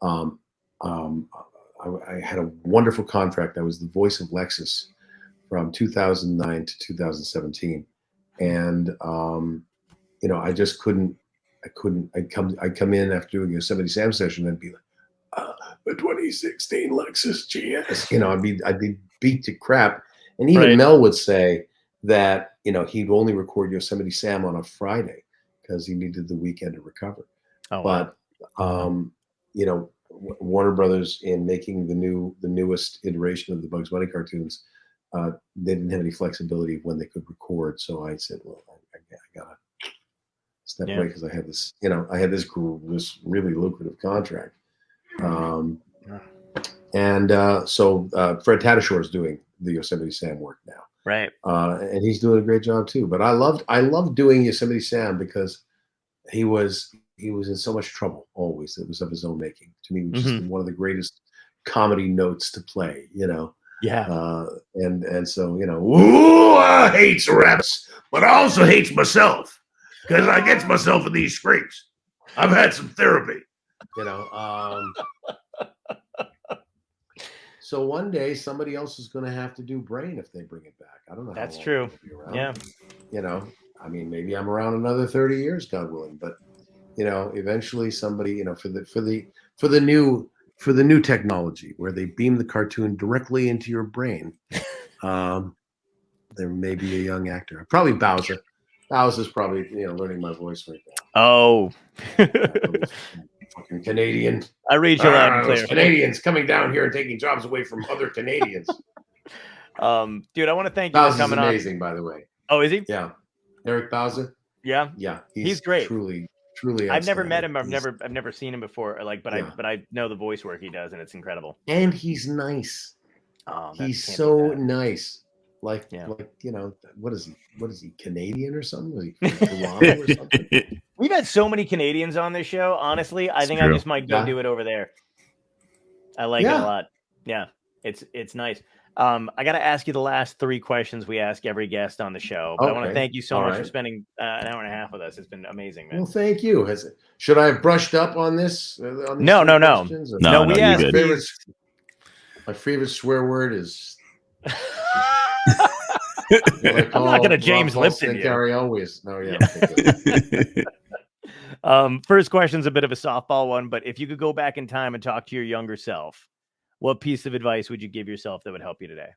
A: I had a wonderful contract. I was the voice of Lexus from 2009 to 2017. And I just couldn't. I'd come in after doing a Yosemite Sam session and be like, the 2016 Lexus GS. I'd be beat to crap. And even Mel would say that he'd only record Yosemite Sam on a Friday because he needed the weekend to recover. But Warner Brothers, in making the newest iteration of the Bugs Bunny cartoons, they didn't have any flexibility when they could record. So I said, well, I gotta step away because I had this, this really lucrative contract. So Fred Tatasciore is doing the Yosemite Sam work now.
E: Right.
A: And he's doing a great job too. But I loved doing Yosemite Sam because he was in so much trouble always. It was of his own making. To me, just one of the greatest comedy notes to play,
E: Yeah.
A: And so, ooh, I hates reps, but I also hates myself because I gets myself in these scrapes. I've had some therapy, So one day somebody else is going to have to do Brain if they bring it back. I don't know.
E: That's true. Yeah.
A: I mean, maybe I'm around another 30 years, God willing, but eventually somebody, for the new technology where they beam the cartoon directly into your brain, there may be a young actor. Probably Bowser. Bowser's probably learning my voice right now.
E: Oh.
A: Fucking Canadian.
E: I read you loud and clear.
A: Canadians coming down here and taking jobs away from other Canadians.
E: Dude, I want to thank you for coming on.
A: Bowser's amazing, by the way.
E: Oh, is he?
A: Yeah. Eric Bowser.
E: Yeah.
A: Yeah.
E: He's great.
A: Truly.
E: I've never met him. I've never seen him before. But I know the voice work he does, and it's incredible.
A: And he's nice.
E: Oh,
A: he's so nice. Like what is he? Canadian or something? Was he from Toronto or something?
E: We've had so many Canadians on this show. Honestly, I think I just might go do it over there. I like it a lot. Yeah, it's nice. I got to ask you the last 3 questions we ask every guest on the show. But I want to thank you so much for spending an hour and a half with us. It's been amazing, man.
A: Well, thank you. Should I have brushed up on this?
E: No. We asked.
A: My favorite swear word is.
E: I'm not going to James Lipton you.
A: Gary always. No, yeah.
E: First question's a bit of a softball one, but if you could go back in time and talk to your younger self, what piece of advice would you give yourself that would help you today?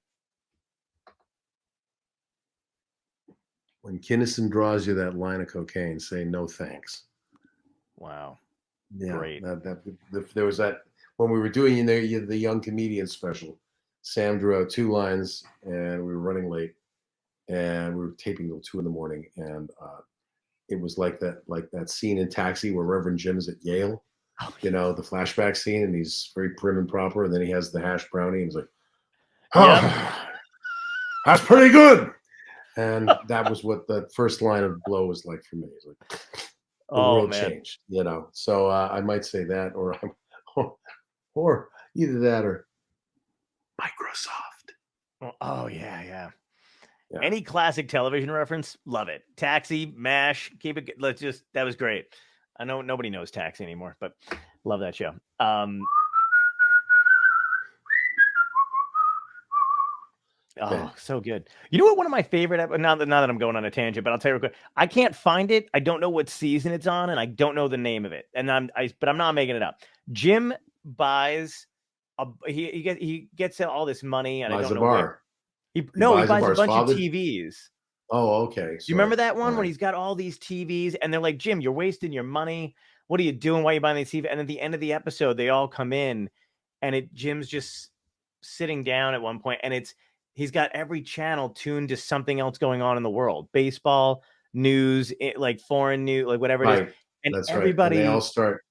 A: When Kinnison draws you that line of cocaine, say no thanks.
E: Wow.
A: Yeah,
E: great.
A: There was that when we were doing the young comedian special. Sam drew out 2 lines, and we were running late, and we were taping till 2 a.m. And it was like that scene in Taxi where Reverend Jim is at Yale, the flashback scene, and he's very prim and proper, and then he has the hash brownie, and he's like, "Oh, that's pretty good." And that was what the first line of Blow was like for me. It's like the world changed, So I might say that, or either that or Microsoft.
E: Oh yeah.
A: Yeah.
E: Any classic television reference, love it. Taxi, MASH, keep it. That was great. I know nobody knows Taxi anymore, but love that show. Oh, so good. You know what? One of my favorite. Now that I'm going on a tangent, but I'll tell you real quick. I can't find it. I don't know what season it's on, and I don't know the name of it. And but I'm not making it up. Jim buys he gets all this money, and
A: buys
E: I don't
A: a
E: know
A: bar.
E: where. He buys a bunch of TVs.
A: Oh, okay.
E: Do you remember that one when he's got all these TVs and they're like, Jim, you're wasting your money. What are you doing? Why are you buying these TVs? And at the end of the episode, they all come in and Jim's just sitting down at one point and he's got every channel tuned to something else going on in the world. Baseball, news, like foreign news, like whatever it is. And
A: that's
E: everybody,
A: right. And they all start.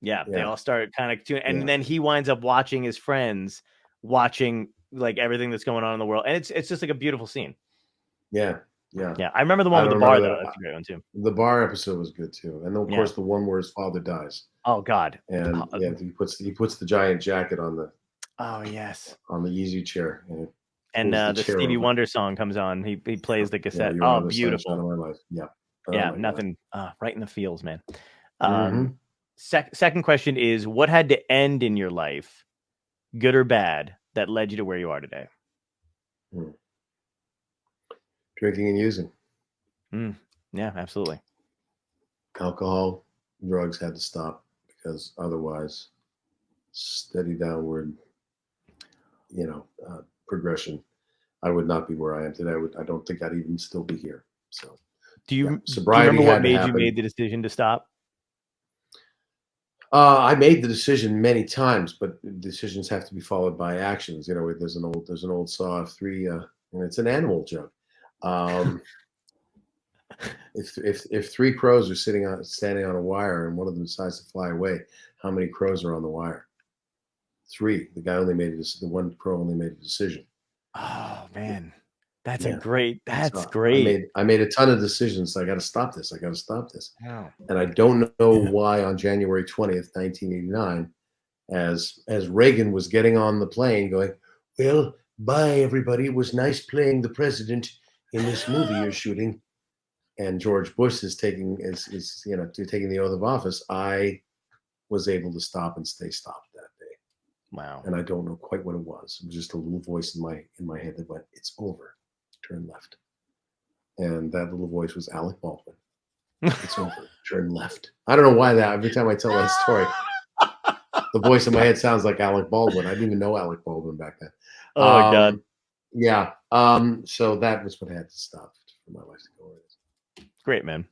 E: Yeah, they all start kind of tuning. And then he winds up watching his friends watching like everything that's going on in the world. And it's just like a beautiful scene.
A: Yeah.
E: I remember the one with the bar though. That's a great one too.
A: The bar episode was good too. And then of course the one where his father dies.
E: Oh God.
A: And he puts the giant jacket on the on the easy chair.
E: And the Stevie Wonder song comes on. He plays the cassette.
A: Yeah,
E: beautiful.
A: Of my life. Yeah.
E: Nothing right in the feels, man. Second question is, what had to end in your life, good or bad, that led you to where you are today?
A: Drinking and using.
E: Yeah, absolutely.
A: Alcohol, drugs had to stop because otherwise, steady downward, progression. I would not be where I am today. I don't think I'd even still be here. So,
E: do you remember what made you made the decision to stop?
A: I made the decision many times, but decisions have to be followed by actions. There's an old saw of three, and it's an animal joke. If three crows are standing on a wire and one of them decides to fly away, how many crows are on the wire? 3. The guy only made the one crow only made a decision.
E: Oh man, that's great.
A: I made a ton of decisions. So I got to stop this.
E: Wow.
A: And I don't know why on January 20th, 1989, as Reagan was getting on the plane going, well, bye everybody. It was nice playing the president in this movie you're shooting. And George Bush is taking the oath of office. I was able to stop and stay stopped that day.
E: Wow.
A: And I don't know quite what it was. It was just a little voice in my head that went, it's over. Turn left. And that little voice was Alec Baldwin. It's over. Turn left. I don't know why every time I tell that story, the voice in my head sounds like Alec Baldwin. I didn't even know Alec Baldwin back then.
E: Oh my God.
A: Yeah. So that was what had to stop for my life to go.
E: Great, man.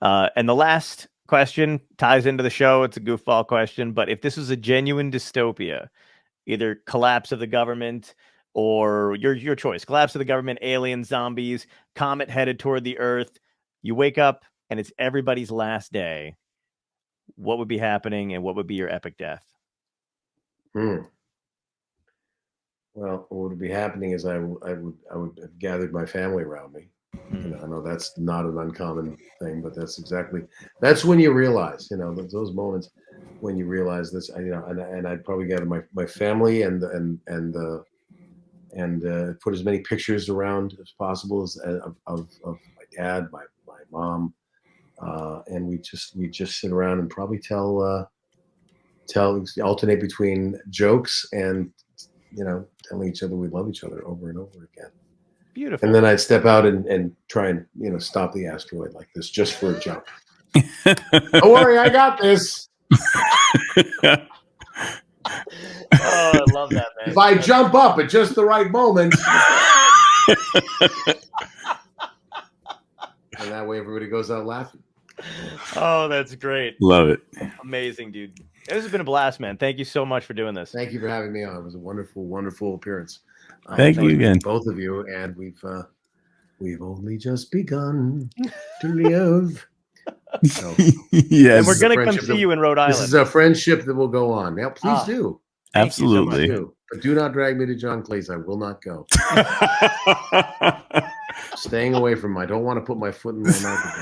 E: And the last question ties into the show. It's a goofball question, but if this was a genuine dystopia, either collapse of the government or your choice, collapse of the government, aliens, zombies, comet headed toward the Earth, you wake up and it's everybody's last day, what would be happening and what would be your epic death?
A: Well, what would be happening is I would have gathered my family around me. I know that's not an uncommon thing, but that's when you realize, those moments when you realize this, and I'd probably gather my family and put as many pictures around as possible of my dad, my mom, and we just sit around and probably alternate between jokes and telling each other we love each other over and over again.
E: Beautiful.
A: And then I'd step out and try and stop the asteroid like this just for a joke. Don't worry, I got this.
E: Oh, I love that, man.
A: If I jump up at just the right moment, and that way everybody goes out laughing.
E: Oh, that's great.
B: Love it.
E: Amazing, dude. This has been a blast, man. Thank you so much for doing this.
A: Thank you for having me on. It was a wonderful, wonderful appearance.
B: Thank you again,
A: both of you, and we've only just begun to live. So,
B: yes,
E: and we're gonna come see you in Rhode Island.
A: This is a friendship that will go on. Now, please do.
B: Absolutely.
A: But do not drag me to John Cleese. I will not go. Staying away from him. I don't want to put my foot in their mouth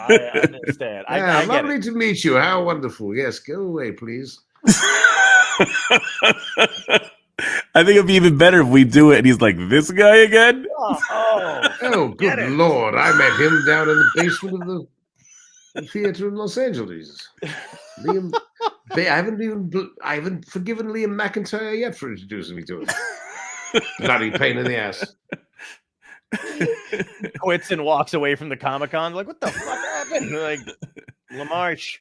A: again.
E: I understand. I
A: lovely to meet you. How wonderful. Yes, go away, please.
B: I think it'd be even better if we do it and he's like, this guy again?
C: Oh, good Lord. I met him down in the basement of the theater in Los Angeles. Liam, I haven't forgiven Liam McIntyre yet for introducing me to him. Bloody pain in the ass.
E: Quits and walks away from the Comic-Con. Like, what the fuck happened? Like, LaMarche.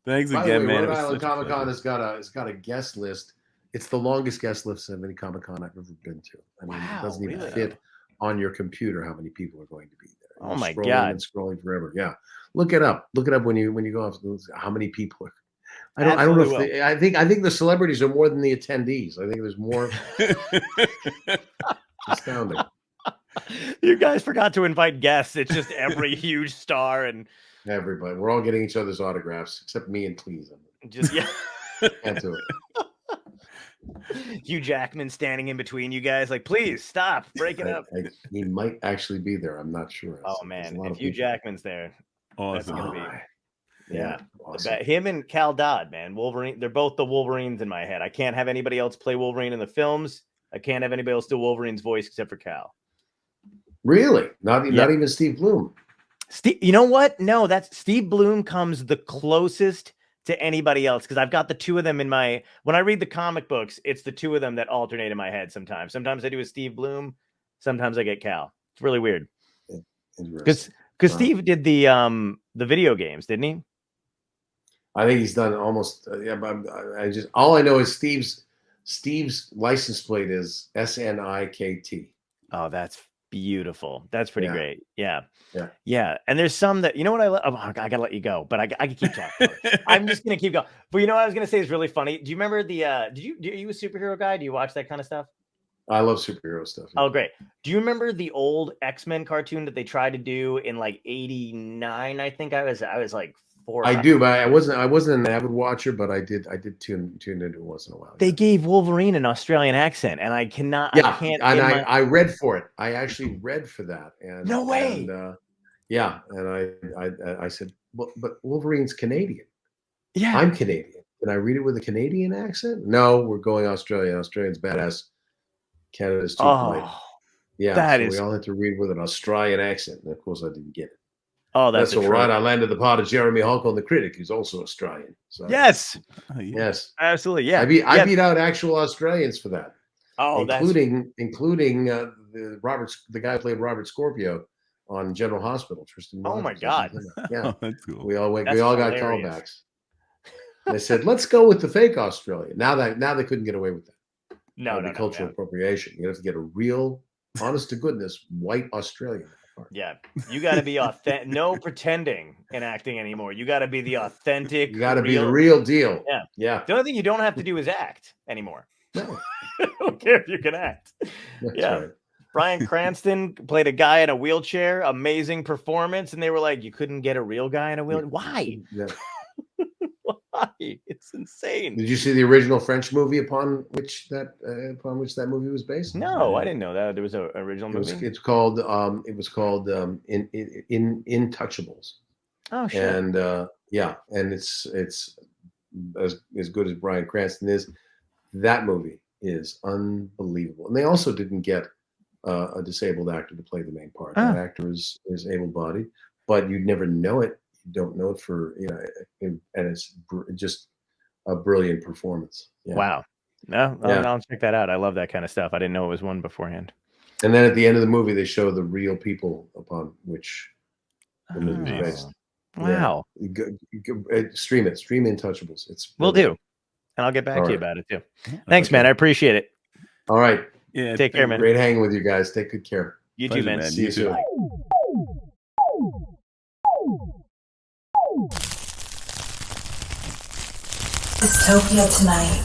B: Thanks
A: By
B: again,
A: the way,
B: man.
A: Rhode Island Comic Con has got a guest list. It's the longest guest list of any Comic Con I've ever been to. I mean,
E: Wow,
A: it doesn't even
E: really?
A: fit on your computer how many people are going to be there.
E: Oh
A: You're
E: my
A: scrolling
E: God.
A: and scrolling forever. Yeah, look it up. Look it up when you go off. How many people are? I don't know
E: Absolutely
A: if I think the celebrities are more than the attendees. I think there's more. Astounding.
E: You guys forgot to invite guests. It's just every huge star and
A: Everybody, we're all getting each other's autographs except me and Cleese.
E: just
A: Can't do it.
E: Hugh Jackman standing in between you guys, like, please stop, break it up.
A: He might actually be there. I'm not sure.
E: Oh
A: There's
E: man,
A: a lot
E: if
A: of
E: Hugh
A: people.
E: Jackman's there, that's
B: Awesome.
E: gonna be yeah.
A: Awesome.
E: Him and Cal Dodd, man, Wolverine. They're both the Wolverines in my head. I can't have anybody else play Wolverine in the films. I can't have anybody else do Wolverine's voice except for Cal.
A: Really? Not even Steve Bloom.
E: Steve, you know what? No, that's Steve Bloom comes the closest to anybody else because I've got the two of them in my. When I read the comic books, it's the two of them that alternate in my head. Sometimes I do a Steve Bloom. Sometimes I get Cal. It's really weird. Because Steve did the video games, didn't he?
A: I think he's done almost. Yeah, but I just all I know is Steve's license plate is SNIKT.
E: Oh, that's beautiful. That's pretty great. Yeah.
A: Yeah.
E: Yeah. And there's some that, you know what I love? Oh, I gotta let you go, but I can keep talking. I'm just gonna keep going. But you know what I was gonna say is really funny. Do you remember the are you a superhero guy? Do you watch that kind of stuff?
A: I love superhero stuff.
E: Oh, great. Do you remember the old X-Men cartoon that they tried to do in like 89? I think I was like 4.
A: I do, but I wasn't an avid watcher, but I did tune into it once in a while.
E: They gave Wolverine an Australian accent, and I cannot.
A: Yeah,
E: I can't.
A: I read for it. I actually read for that. And
E: no way.
A: And, yeah, and I said, well, but Wolverine's Canadian.
E: Yeah,
A: I'm Canadian. Can I read it with a Canadian accent? No, we're going Australia. Australian's badass. Canada's too polite. Yeah, we all had to read with an Australian accent, and of course I didn't get it.
E: Oh, that's
A: all right. I landed the part of Jeremy Hulk, the critic, who's also Australian. So
E: yes,
A: yes,
E: absolutely. Yeah,
A: I beat out actual Australians for that.
E: Oh,
A: including the guy who played Robert Scorpio on General Hospital. Tristan.
E: Oh my God!
A: Yeah,
B: that's cool.
A: We all got callbacks. They said, "Let's go with the fake Australian." Now they couldn't get away with that.
E: No,
A: cultural appropriation. You have to get a real, honest to goodness, white Australian.
E: Yeah, you got to be authentic. No pretending in acting anymore. You got to be the authentic.
A: You got to be the real deal.
E: Yeah,
A: yeah.
E: The only thing you don't have to do is act anymore.
A: No,
E: I don't care if you can act.
A: That's
E: yeah.
A: Right.
E: Bryan Cranston played a guy in a wheelchair. Amazing performance, and they were like, "You couldn't get a real guy in a wheelchair. Why?
A: Yeah.
E: Why? It's insane."
A: Did you see the original French movie upon which that movie was based?
E: No, I didn't know that there was an original movie.
A: It was called Intouchables.
E: Oh, sure.
A: And and it's as good as Bryan Cranston is. That movie is unbelievable, and they also didn't get a disabled actor to play the main part. That actor is able-bodied, but you'd never know it. You don't know it for and it's just a brilliant performance. Yeah.
E: Wow. No, I'll check that out. I love that kind of stuff. I didn't know it was one beforehand.
A: And then at the end of the movie, they show the real people upon which the movie is based.
E: Wow.
A: Yeah. Stream Intouchables.
E: We'll do. And I'll get back to you about it too. Thanks, man. I appreciate it.
A: All right.
B: Yeah.
E: Take care, man.
A: Great hanging with you guys. Take good care.
E: You too, man.
A: See you soon.
D: Dystopia tonight.